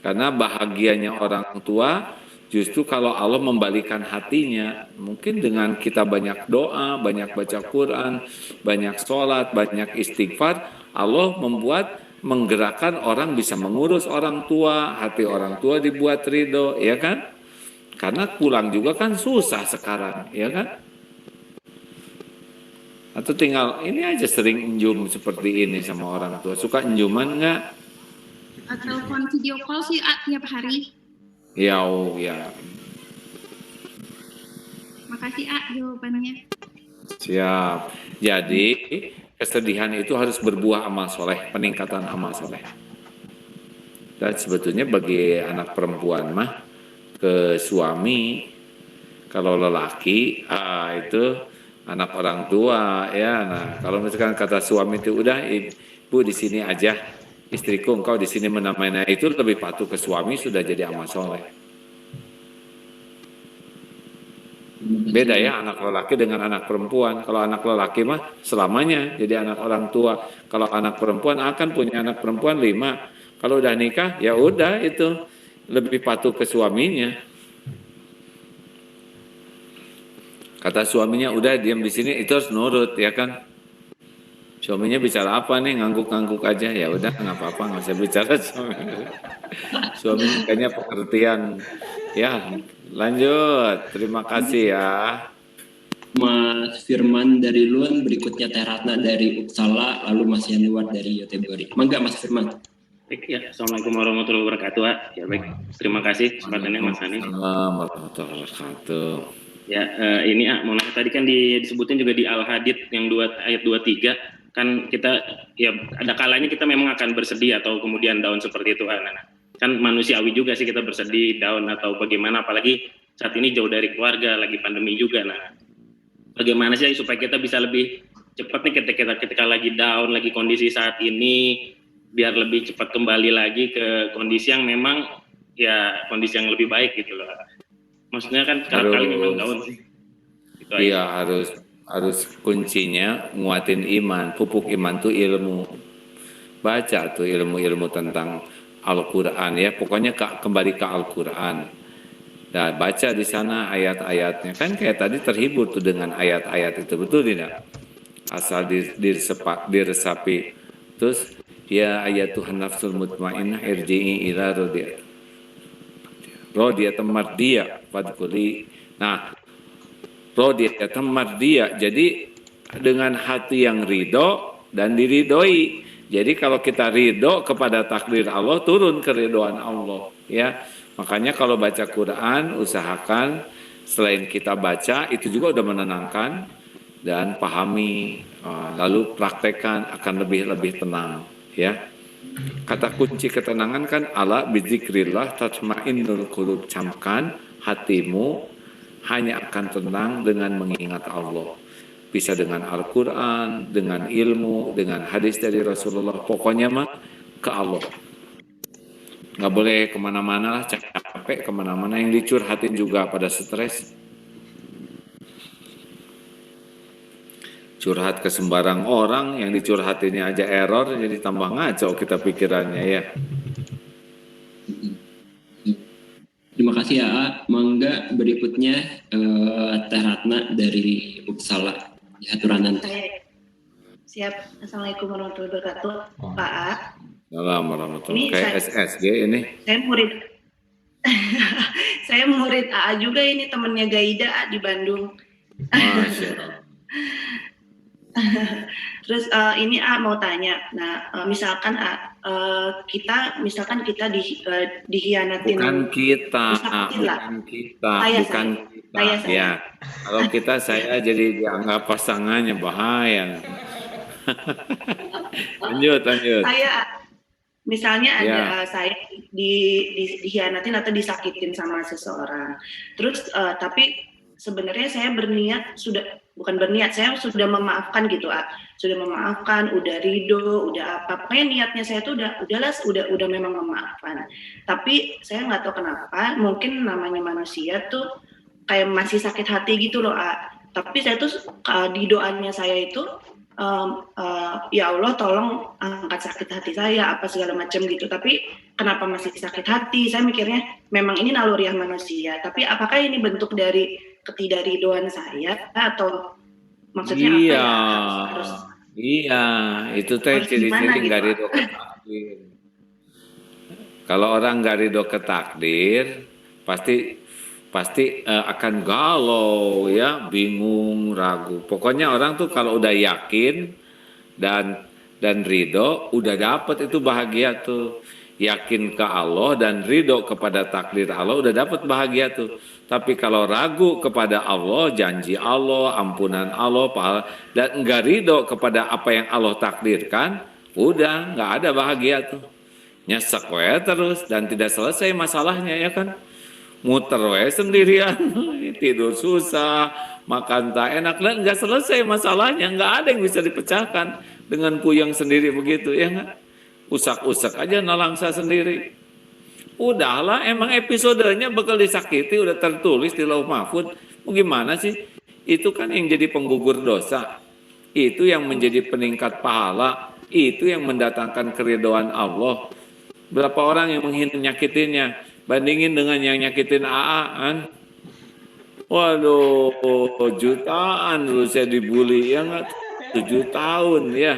Karena bahagianya orang tua justru kalau Allah membalikan hatinya, mungkin dengan kita banyak doa, banyak baca Quran, banyak sholat, banyak istighfar, Allah menggerakkan orang bisa mengurus orang tua, hati orang tua dibuat ridho, ya kan? Karena pulang juga kan susah sekarang, ya kan? Atau tinggal ini aja sering injum seperti ini sama orang tua. Suka injuman nggak? Telepon video call sih tiap hari. Ya. Makasih jawabannya. Siap. Jadi kesedihan itu harus berbuah amal soleh, peningkatan amal soleh. Dan sebetulnya bagi anak perempuan mah ke suami, kalau lelaki itu anak orang tua ya. Nah kalau misalkan kata suami itu udah ibu di sini aja, istriku engkau di sini menamainya, itu lebih patuh ke suami, sudah jadi amal soleh. Beda ya anak lelaki dengan anak perempuan. Kalau anak lelaki mah selamanya jadi anak orang tua. Kalau anak perempuan akan punya anak perempuan 5. Kalau udah nikah ya udah itu lebih patuh ke suaminya. Kata suaminya udah diam di sini, itu harus nurut ya kan. Suaminya bicara apa nih, ngangguk-ngangguk aja, ya udah nggak apa-apa, nggak usah bicara suaminya kayaknya pengertian. Ya, lanjut. Terima kasih ya. Mas Firman dari Luan, berikutnya Teratna dari Uppsala, lalu Mas Yanuar dari Göteborg. Mangga Mas Firman. Baik ya, Assalamualaikum warahmatullahi wabarakatuh. Ya baik, terima kasih kesempatannya Mas Hani. Assalamualaikum warahmatullahi wabarakatuh. Ya, ini mau nanya, tadi kan disebutin juga di Al-Hadid yang ayat 23, kan kita ya ada kalanya kita memang akan bersedih atau kemudian down seperti itu kan manusiawi juga sih kita bersedih, down atau bagaimana, apalagi saat ini jauh dari keluarga, lagi pandemi juga. Nah, bagaimana sih supaya kita bisa lebih cepat nih ketika lagi down, lagi kondisi saat ini, biar lebih cepat kembali lagi ke kondisi yang memang ya kondisi yang lebih baik gitu loh. Maksudnya kan kali memang down sih. Gitu iya, harus kuncinya nguatin iman. Pupuk iman tuh ilmu. Baca tuh ilmu-ilmu tentang Al-Quran ya. Pokoknya kembali ke Al-Quran. Nah, baca di sana ayat-ayatnya. Kan kayak tadi terhibur tuh dengan ayat-ayat itu. Betul tidak? Asal diresapi. Terus ya ayatuhan nafsul mutmainnah irji'i ila rodiyatan mardiyah fadkhuli. Nah, rodiyatan mardiyah, jadi dengan hati yang ridho dan diridhoi. Jadi kalau kita ridho kepada takdir Allah, turun keridhoan Allah ya. Makanya kalau baca Quran, usahakan selain kita baca, itu juga udah menenangkan dan pahami, lalu praktekkan, akan lebih tenang ya. Kata kunci ketenangan kan ala bizikrillah tatmainnul qulub. Camkan hatimu hanya akan tenang dengan mengingat Allah. Bisa dengan Al-Quran, dengan ilmu, dengan hadis dari Rasulullah. Pokoknya mah ke Allah. Nggak boleh kemana-mana lah, capek capek kemana-mana, yang dicurhatin juga pada stres. Curhat ke sembarang orang, yang dicurhatinnya aja error, jadi tambah ngaco kita pikirannya ya. Terima kasih ya, A. Mangga berikutnya Teh Ratna dari Uppsala di Haturanan. Siap. Assalamualaikum warahmatullahi wabarakatuh, Pak A. Assalamualaikum warahmatullahi Ini wabarakatuh. Kayak SSG ini. Saya murid. Saya murid AA juga ini, temennya Gaida A di Bandung. Masya Allah. Terus ini A mau tanya. Nah, misalkan A, kita dikhianatin. Bukan kita, Saya. Ya, kalau kita saya jadi dianggap pasangannya, bahaya. lanjut. Saya misalnya ada saya dikhianatin atau disakitin sama seseorang. Terus tapi sebenarnya saya saya sudah memaafkan gitu, sudah memaafkan, udah ridho, udah apa, pokoknya niatnya saya tuh udah memang memaafkan. Tapi saya nggak tahu kenapa, mungkin namanya manusia tuh kayak masih sakit hati gitu loh, tapi saya tuh di doanya saya itu ya Allah tolong angkat sakit hati saya apa segala macam gitu. Tapi kenapa masih sakit hati? Saya mikirnya memang ini naluriah manusia. Tapi apakah ini bentuk dari ketidakridoan saya atau maksudnya apa ya? Iya, itu teh ciri-ciri nggak ridho ke takdir. Kalau orang nggak ridho ke takdir, pasti akan galau ya, bingung, ragu. Pokoknya orang tuh kalau udah yakin dan ridho, udah dapet itu bahagia tuh. Yakin ke Allah dan ridho kepada takdir Allah, udah dapet bahagia tuh. Tapi kalau ragu kepada Allah, janji Allah, ampunan Allah, pahala, dan enggak ridho kepada apa yang Allah takdirkan, udah nggak ada bahagia tuh. Nyesek we terus dan tidak selesai masalahnya ya kan. Muter we sendirian, tidur susah, makan tak enak, dan nggak selesai masalahnya, nggak ada yang bisa dipecahkan dengan puyeng sendiri begitu ya nggak? Usak-usak aja nalangsa sendiri. Udahlah, emang episodenya bakal disakiti, udah tertulis di Lauh Mahfud. Mau gimana sih? Itu kan yang jadi penggugur dosa, itu yang menjadi peningkat pahala, itu yang mendatangkan keridhaan Allah. Berapa orang yang nyakitinnya? Bandingin dengan yang nyakitin AA kan? Waduh, jutaan dulu saya dibully ya nggak? 7 tahun ya.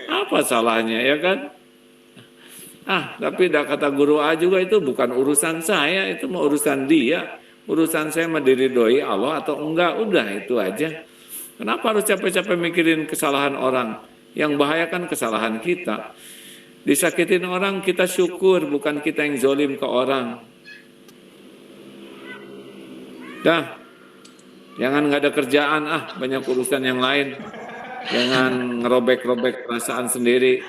Apa salahnya ya kan? Tapi dah kata guru A juga itu bukan urusan saya, itu mau urusan dia. Urusan saya diridhoi Allah atau enggak, udah itu aja. Kenapa harus capek-capek mikirin kesalahan orang? Yang bahaya kan kesalahan kita. Disakitin orang kita syukur, bukan kita yang zolim ke orang. Dah, jangan nggak ada kerjaan, banyak urusan yang lain. Jangan ngerobek-robek perasaan sendiri.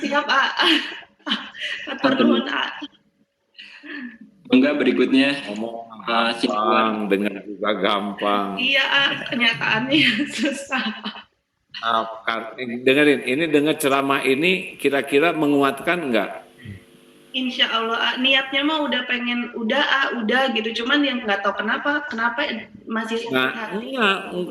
Siap, atur nuhun, Enggak, berikutnya ngomong gampang, dengar juga gampang. Iya, kenyataannya susah. Dengerin, ini dengar ceramah ini kira-kira menguatkan enggak? Insya Allah, niatnya mah udah pengen, udah gitu. Cuman yang nggak tahu kenapa masih sakit hati.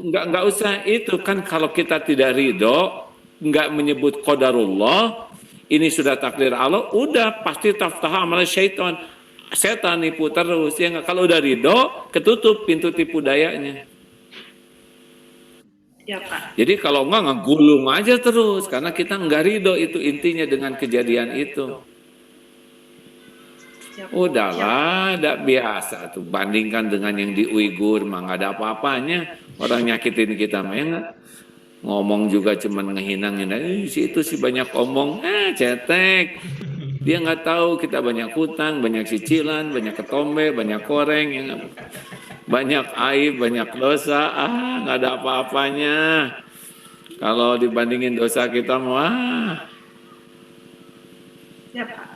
Enggak usah itu kan, kalau kita tidak ridho, enggak menyebut qadarullah, ini sudah takdir Allah, udah pasti taftaha amal syaitan. Setan nipu terus ya enggak. Kalau udah ridho, ketutup pintu tipu dayanya. Ya, Pak. Jadi kalau enggak ngegulung aja terus, karena kita enggak ridho, itu intinya dengan kejadian itu. Udahlah, tidak biasa tuh. Bandingkan dengan yang di Uighur, mah nggak ada apa-apanya. Orang nyakitin kita mah ngomong juga cuman ngehina-ngehina. Itu sih banyak omong, cetek. Dia nggak tahu kita banyak hutang, banyak cicilan, banyak ketombe, banyak koreng, banyak aib, banyak dosa. Nggak ada apa-apanya. Kalau dibandingin dosa kita mah. Ya, Pak.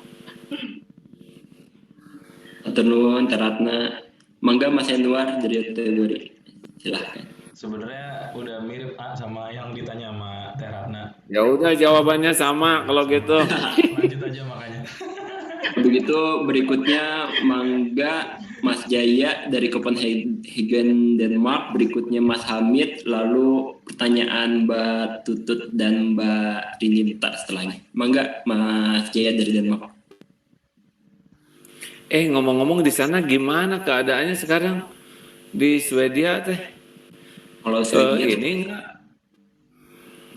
Atur nuhun, Teh Ratna. Mangga Mas Yanuar dari Teori. Silahkan. Sebenarnya udah mirip sama yang ditanya sama Teh Ratna. Ya udah, jawabannya sama kalau gitu. Lanjut aja makanya. Begitu berikutnya Mangga, Mas Jaya dari Copenhagen, Denmark. Berikutnya Mas Hamid, lalu pertanyaan Mbak Tutut dan Mbak Rinita setelahnya. Mangga, Mas Jaya dari Denmark. Ngomong-ngomong di sana gimana keadaannya sekarang di Swedia teh? Kalau Swedia Ini enggak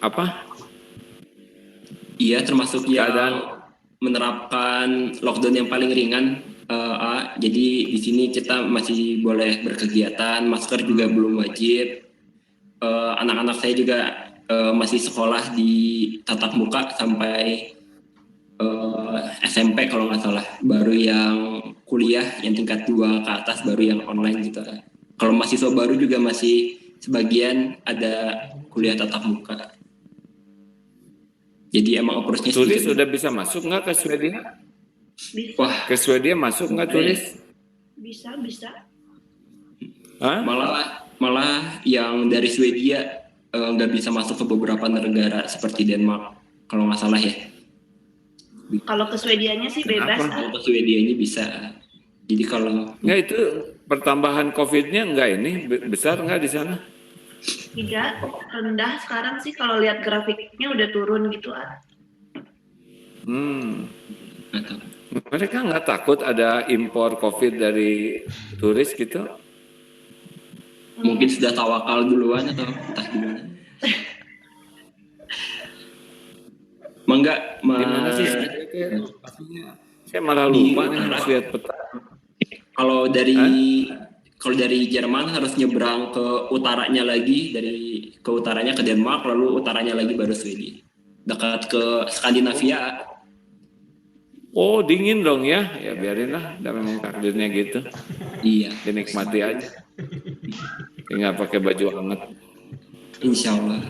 apa? Iya, termasuk yang Keadaan menerapkan lockdown yang paling ringan. Jadi di sini kita masih boleh berkegiatan, masker juga belum wajib. Anak-anak saya juga masih sekolah di tatap muka sampai SMP kalau nggak salah. Baru yang kuliah yang tingkat 2 ke atas baru yang online gitu. Kalau mahasiswa baru juga masih sebagian ada kuliah tatap muka. Jadi emang approach-nya turis sedikit. sudah bisa masuk nggak ke Swedia? Bisa, Wah, Ke Swedia masuk nggak turis? bisa. Hah? malah yang dari Swedia nggak bisa masuk ke beberapa negara seperti Denmark kalau nggak salah ya. Kalau ke Swedianya sih bebas. Kenapa? Kalau ke Swedia ini bisa. Jadi kalau Nggak, itu pertambahan COVID-nya nggak ini besar nggak di sana? Tidak, rendah sekarang sih kalau lihat grafiknya udah turun gitu. nggak tahu. Mereka nggak takut ada impor COVID dari turis gitu? Mungkin sudah tawakal duluan atau entah gimana. Mangga, Di mana sih? Saya malah lupa nih harus lihat peta. Kalau dari Jerman harus nyebrang ke utaranya lagi, ke utaranya ke Denmark, lalu utaranya lagi baru Swedia. Dekat ke Skandinavia. Oh, dingin dong ya? Ya biarin lah, udah memang takdirnya gitu. Iya, Dinikmati aja. Tinggal pakai baju hangat. insya Allah.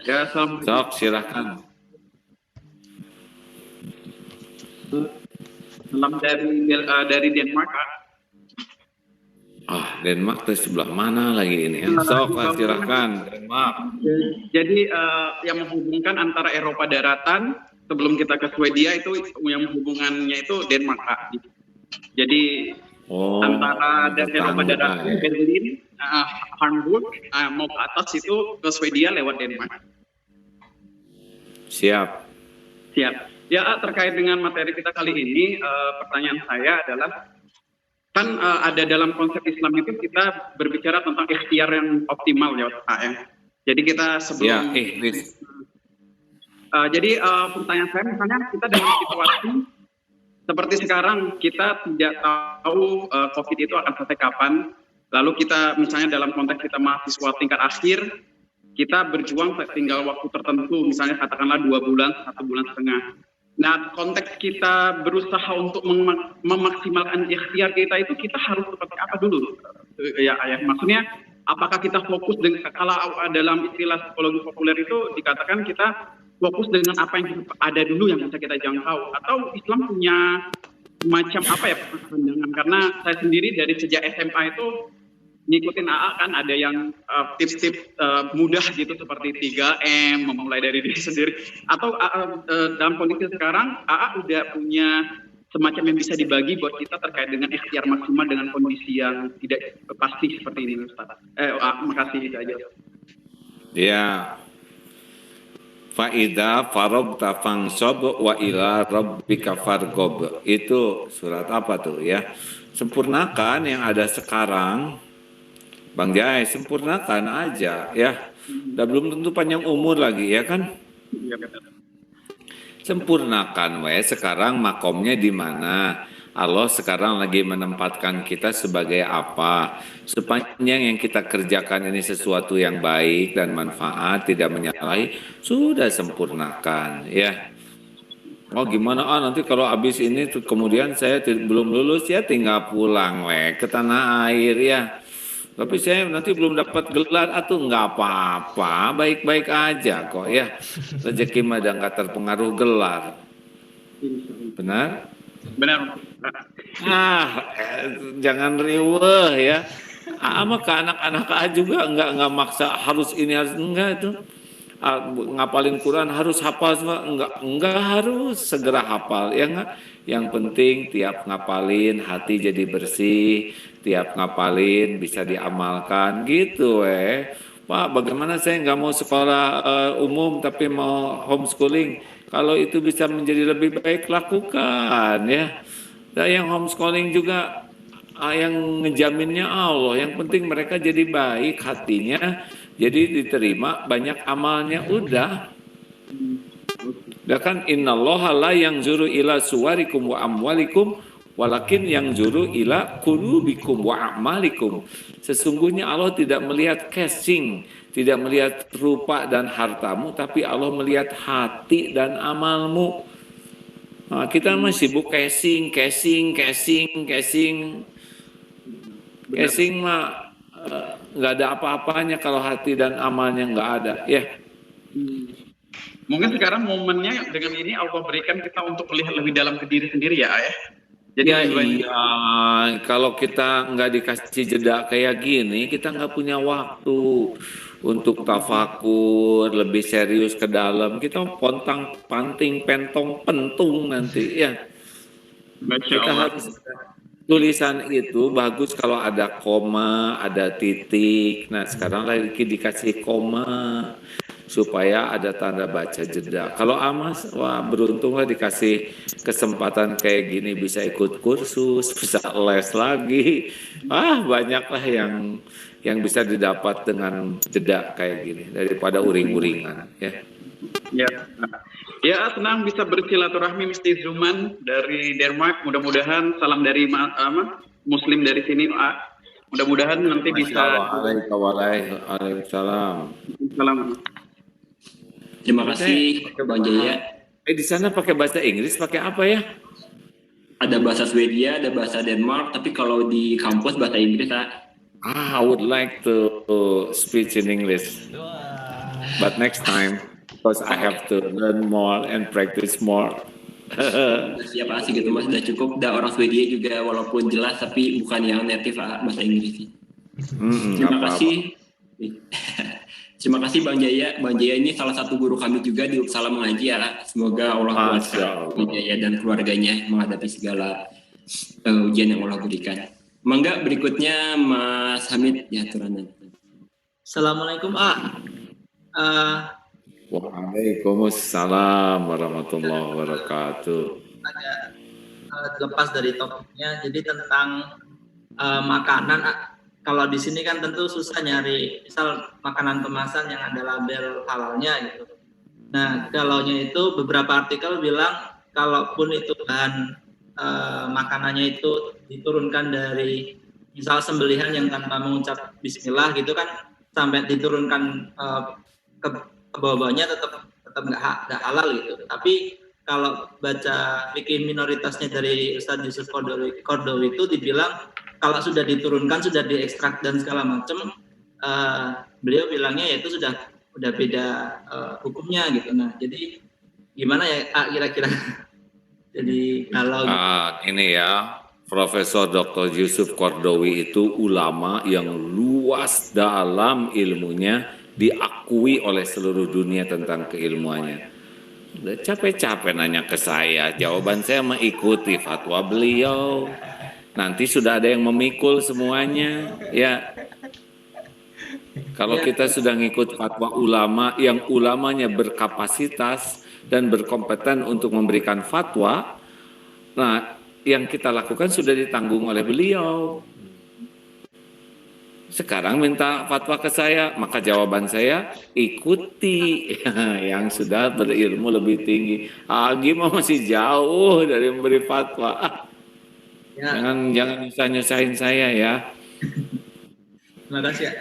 Ya, salam. Sok, silahkan. Salam dari Denmark. Denmark tuh sebelah mana lagi ini? Sok, silahkan. Denmark. Jadi yang menghubungkan antara Eropa daratan sebelum kita ke Swedia itu yang menghubungannya itu Denmark, Pak. Jadi antara dari Eropa daratan Berlin, Hamburg mau ke atas itu ke Swedia lewat Denmark. Siap. Ya, terkait dengan materi kita kali ini, pertanyaan saya adalah kan ada dalam konsep Islam itu kita berbicara tentang ikhtiar yang optimal ya Pak ya. Jadi kita sebelum jadi pertanyaan saya misalnya kita dalam situasi seperti sekarang kita tidak tahu COVID itu akan selesai kapan. Lalu kita misalnya dalam konteks kita mahasiswa tingkat akhir kita berjuang tinggal waktu tertentu misalnya katakanlah 2 bulan, 1 bulan setengah. Nah, konteks kita berusaha untuk memaksimalkan ikhtiar kita itu kita harus seperti apa dulu? Ya, maksudnya apakah kita fokus dengan kalau dalam istilah psikologi populer itu dikatakan kita fokus dengan apa yang ada dulu yang bisa kita jangkau atau Islam punya macam apa ya pandangan? Karena saya sendiri dari sejak SMA itu ngikutin AA kan ada yang tips-tips mudah gitu seperti 3M, memulai dari diri sendiri. Atau dalam kondisi sekarang AA udah punya semacam yang bisa dibagi buat kita terkait dengan ikhtiar maksimal dengan kondisi yang tidak pasti seperti ini Ustaz. Makasih itu aja. Ya. Fa'idha farobta fangsob wa ila rabbika fargob. Itu surat apa tuh ya? Sempurnakan yang ada sekarang. Bang Jai, sempurnakan aja ya. Udah belum tentu panjang umur lagi ya kan? Sempurnakan sekarang makomnya di mana? Allah sekarang lagi menempatkan kita sebagai apa? Sepanjang yang kita kerjakan ini sesuatu yang baik dan manfaat, tidak menyalahi, sudah sempurnakan ya. Oh gimana nanti kalau habis ini kemudian saya belum lulus ya tinggal pulang ke tanah air ya. Tapi saya nanti belum dapat gelar atau nggak apa-apa, baik-baik aja kok ya. Rezeki mah nggak terpengaruh gelar. Benar? Benar. Jangan riweh ya. Sama ke anak-anak juga nggak maksa harus ini harus enggak itu. ngapalin Quran harus hafal semua, enggak harus segera hafal ya enggak. Yang penting tiap ngapalin hati jadi bersih, tiap ngapalin bisa diamalkan gitu Pak, bagaimana saya nggak mau sekolah umum tapi mau homeschooling? Kalau itu bisa menjadi lebih baik lakukan ya. Dan yang homeschooling juga yang ngejaminnya Allah. Yang penting mereka jadi baik hatinya, jadi diterima banyak amalnya udah. Dan kan innallaha la yanzuru ila suwarikum wa amwalikum walakin yanzuru ila qulubikum wa a'malikum. Sesungguhnya Allah tidak melihat casing, tidak melihat rupa dan hartamu, tapi Allah melihat hati dan amalmu. Nah, kita masih sibuk casing mah nggak ada apa-apanya kalau hati dan amalnya nggak ada ya. Mungkin sekarang momennya dengan ini Allah berikan kita untuk melihat lebih dalam ke diri sendiri ya. Jadi kalau kita nggak dikasih jeda kayak gini, kita nggak punya waktu untuk tafakur lebih serius ke dalam. Kita pontang panting pentong pentung nanti ya. Kita harus tulisan itu bagus kalau ada koma, ada titik. Nah sekarang lagi dikasih koma supaya ada tanda baca jeda. Kalau Amas, wah beruntunglah dikasih kesempatan kayak gini, bisa ikut kursus, bisa les lagi. Banyaklah yang bisa didapat dengan jeda kayak gini daripada uring-uringan ya. Ya, senang bisa bersilaturahmi Mr. Zuman dari Denmark. Mudah-mudahan salam dari Muslim dari sini. Mudah-mudahan nanti bisa. Waalaikumsalam. Terima kasih Bang Jaya. Di sana pakai bahasa Inggris, pakai apa ya? Ada bahasa Swedia, ada bahasa Denmark, tapi kalau di kampus bahasa Inggris I would like to speak in English, but next time because I have to learn more and practice more. Siap asik gitu Mas, udah cukup. Udah orang Swedia juga walaupun jelas tapi bukan yang native bahasa Inggris. Terima kasih. Terima kasih Bang Jaya. Bang Jaya ini salah satu guru kami juga di Uppsala mengaji ya. Semoga Allah kuatkan Bang Jaya dan keluarganya menghadapi segala ujian yang Allah berikan. Mangga berikutnya Mas Hamid ya Turanan. Assalamualaikum Waalaikumsalam warahmatullahi wabarakatuh. Lepas dari topiknya, jadi tentang makanan. Kalau di sini kan tentu susah nyari misal makanan kemasan yang ada label halalnya gitu. Nah, kalaunya itu beberapa artikel bilang kalaupun itu bahan makanannya itu diturunkan dari misal sembelihan yang tanpa mengucap bismillah gitu kan, sampai diturunkan ke bawahnya tetap nggak halal gitu. Tapi kalau baca fikih minoritasnya dari Ustadz Yusuf Kordowi itu dibilang kalau sudah diturunkan, sudah diekstrak dan segala macam, beliau bilangnya ya itu sudah beda hukumnya gitu. Nah, jadi gimana ya kira-kira? Jadi kalau ini ya, Profesor Dr. Yusuf Kordowi itu ulama yang luas dalam ilmunya, diakui oleh seluruh dunia tentang keilmuannya. Udah capek-capek nanya ke saya, jawaban saya mengikuti fatwa beliau. Nanti sudah ada yang memikul semuanya, ya. Kalau kita sudah ngikut fatwa ulama, yang ulamanya berkapasitas dan berkompeten untuk memberikan fatwa, nah, yang kita lakukan sudah ditanggung oleh beliau. Sekarang minta fatwa ke saya, maka jawaban saya ikuti yang sudah berilmu lebih tinggi. Gimana masih jauh dari memberi fatwa. Jangan nyusah-nyusahin saya ya. Terima kasih ya.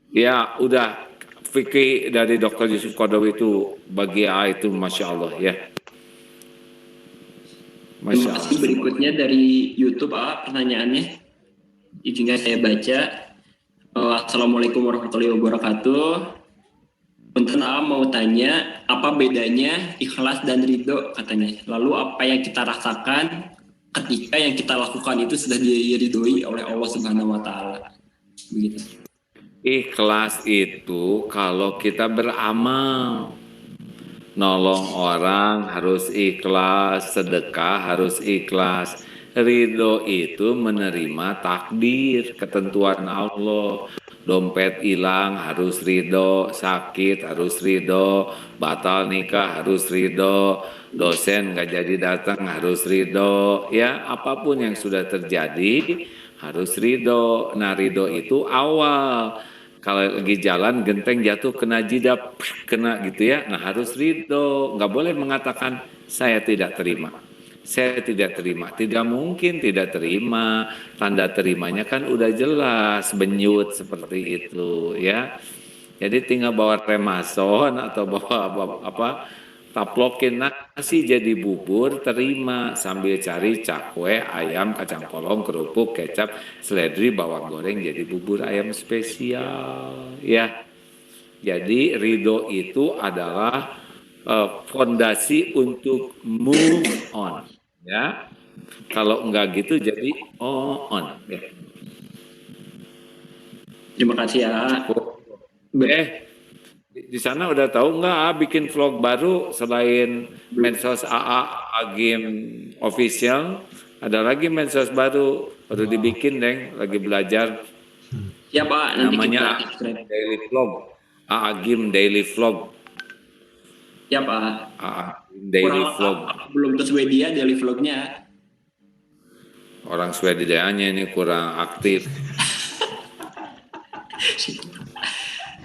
Ya udah, fikih dari Dr. Yusuf Kordowi itu bagi itu Masya Allah ya. Terima kasih. Berikutnya dari YouTube pertanyaannya. Izinkan saya baca. Assalamualaikum warahmatullahi wabarakatuh. Punten mau tanya, apa bedanya ikhlas dan ridho katanya. Lalu apa yang kita rasakan ketika yang kita lakukan itu sudah diridhoi oleh Allah Subhanahu wa taala. Begitu. Ikhlas itu kalau kita beramal. Nolong orang harus ikhlas, sedekah harus ikhlas. Ridho itu menerima takdir, ketentuan Allah. Dompet hilang harus ridho, sakit harus ridho, batal nikah harus ridho, dosen nggak jadi datang harus ridho. Ya, apapun yang sudah terjadi harus ridho. Nah, ridho itu awal. Kalau lagi jalan genteng jatuh kena jidat, kena gitu ya. Nah harus ridho, nggak boleh mengatakan saya tidak terima. Saya tidak terima, tidak mungkin tidak terima. Tanda terimanya kan udah jelas, benyut seperti itu ya. Jadi tinggal bawa remason atau bawa apa taplokin nasi jadi bubur, terima sambil cari cakwe, ayam, kacang polong, kerupuk, kecap, seledri, bawang goreng jadi bubur ayam spesial ya. Jadi ridho itu adalah fondasi untuk move on ya. Kalau enggak gitu jadi on ya. Terima kasih ya. Di sana udah tahu nggak bikin vlog baru selain medsos AA Game Official, ada lagi medsos baru dibikin deng, lagi belajar. Ya Pak, nanti namanya kita Daily Vlog, AA Game Daily Vlog. Ya Pak. AA Game Daily Vlog. Belum ke Swedia daily vlognya. Orang Swedianya ini kurang aktif.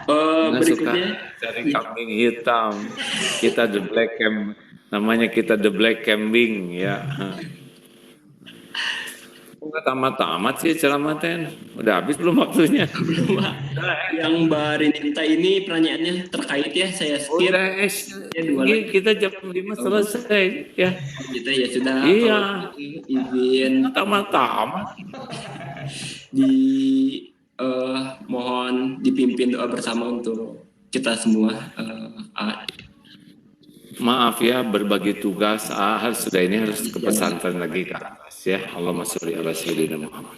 Berikutnya cari kambing hitam, kita the black cam, namanya kita the black kambing ya. Nggak tamat-tamat sih ceramah ten, udah habis belum waktunya? belum Pak. Yang Mbak Rinita ini pertanyaannya terkait ya, saya skip. Udah Ya, kita jam 5 selesai ya. Kita ya sudah. Iya. Izin Tamat-tamat. Mohon dipimpin doa bersama untuk kita semua. Maaf ya, berbagi tugas sudah ini harus ke pesantren lagi ke atas ya. Allahumma sholli ala sayyidina Muhammad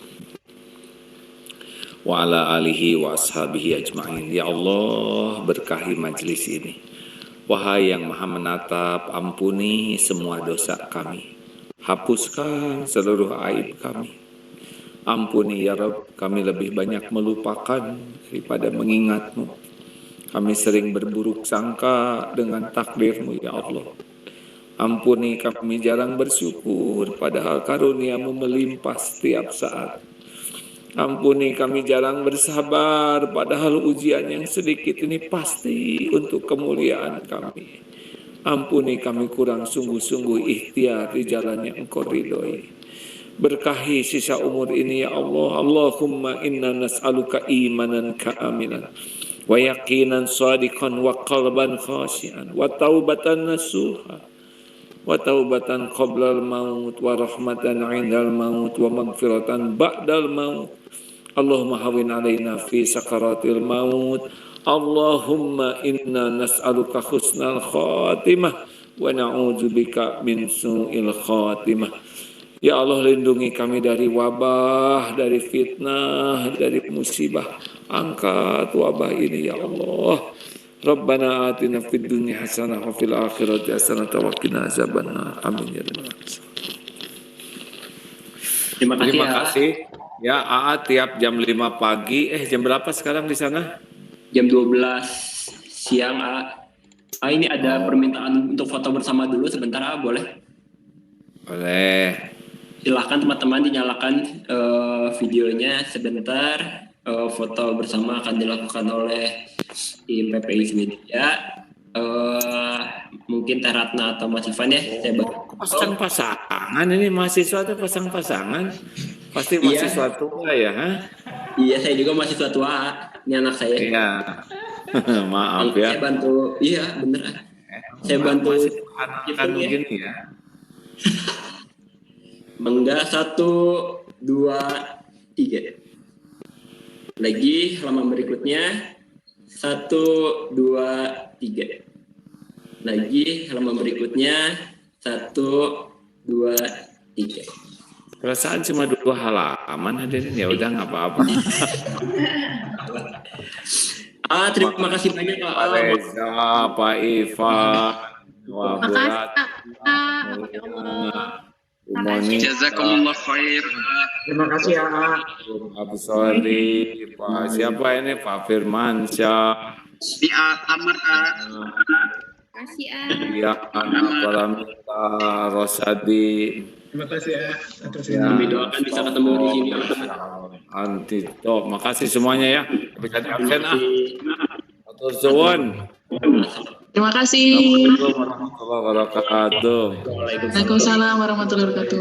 wa ala alihi wa ashabihi ajma'in. Ya Allah, berkahi majelis ini. Wahai yang maha menatap, ampuni semua dosa kami. Hapuskan seluruh aib kami. Ampuni ya Rabb, kami lebih banyak melupakan daripada mengingat-Mu. Kami sering berburuk sangka dengan takdir-Mu ya Allah. Ampuni kami jarang bersyukur padahal karunia-Mu melimpah setiap saat. Ampuni kami jarang bersabar padahal ujian yang sedikit ini pasti untuk kemuliaan kami. Ampuni kami kurang sungguh-sungguh ikhtiar di jalan yang Engkau ridhoi. Berkahi sisa umur ini ya Allah. Allahumma inna nas'aluka imanan ka'aminan wa yaqinan sadiqan wa qalban khashian wa taubatan nasuha wa taubatan qablal maut wa rahmatan 'indal maut wa maghfiratan ba'dal maut. Allahumma hawin alaina fi sakaratil maut. Allahumma inna nas'aluka husnal khatimah wa na'udzubika min su'il khatimah. Ya Allah, lindungi kami dari wabah, dari fitnah, dari musibah. Angkat wabah ini ya Allah. Rabbana atina fid dunya hasanah wa fil akhirati hasanah wa qina azabannar. Amin ya rabbal alamin. Terima kasih. Ya, AA tiap jam 5 pagi. Jam berapa sekarang di sana? Jam 12 siang, ini ada permintaan untuk foto bersama dulu sebentar, boleh? Boleh. Silahkan teman-teman dinyalakan videonya sebentar. Foto bersama akan dilakukan oleh tim PPI Swedia. Mungkin Teh Ratna atau Mas Ivan ya. Saya Pasang-pasangan ini mahasiswa itu pasang-pasangan. Pasti mahasiswa tua ya? Iya, saya juga mahasiswa tua. Ini anak saya. Iya. Maaf ya. Saya bantu. Iya, bener. Saya bantu. Anak-anak begini ya. Mangga 1, 2, 3. Lagi halaman berikutnya 1, 2, 3. Lagi halaman berikutnya 1, 2, 3. Perasaan cuma 2 halaman hadirin, ya udah nggak apa-apa. Terima kasih banyak Pak. Pak Reza, Pak Ivan, Pak Burat, Bu Moni, Jazakumullah khair. Terima kasih ya. Abu Sori, Pak siapa ini, Pak Firmansyah, Di Amar Kasih ya, Paramita, Rosadi, Terima kasih ya. Kami doakan bisa ketemu di sini. Antito, makasih semuanya ya. Bisa di absen Atur suwun. Terima kasih. Assalamualaikum warahmatullahi wabarakatuh. Waalaikumsalam warahmatullahi wabarakatuh.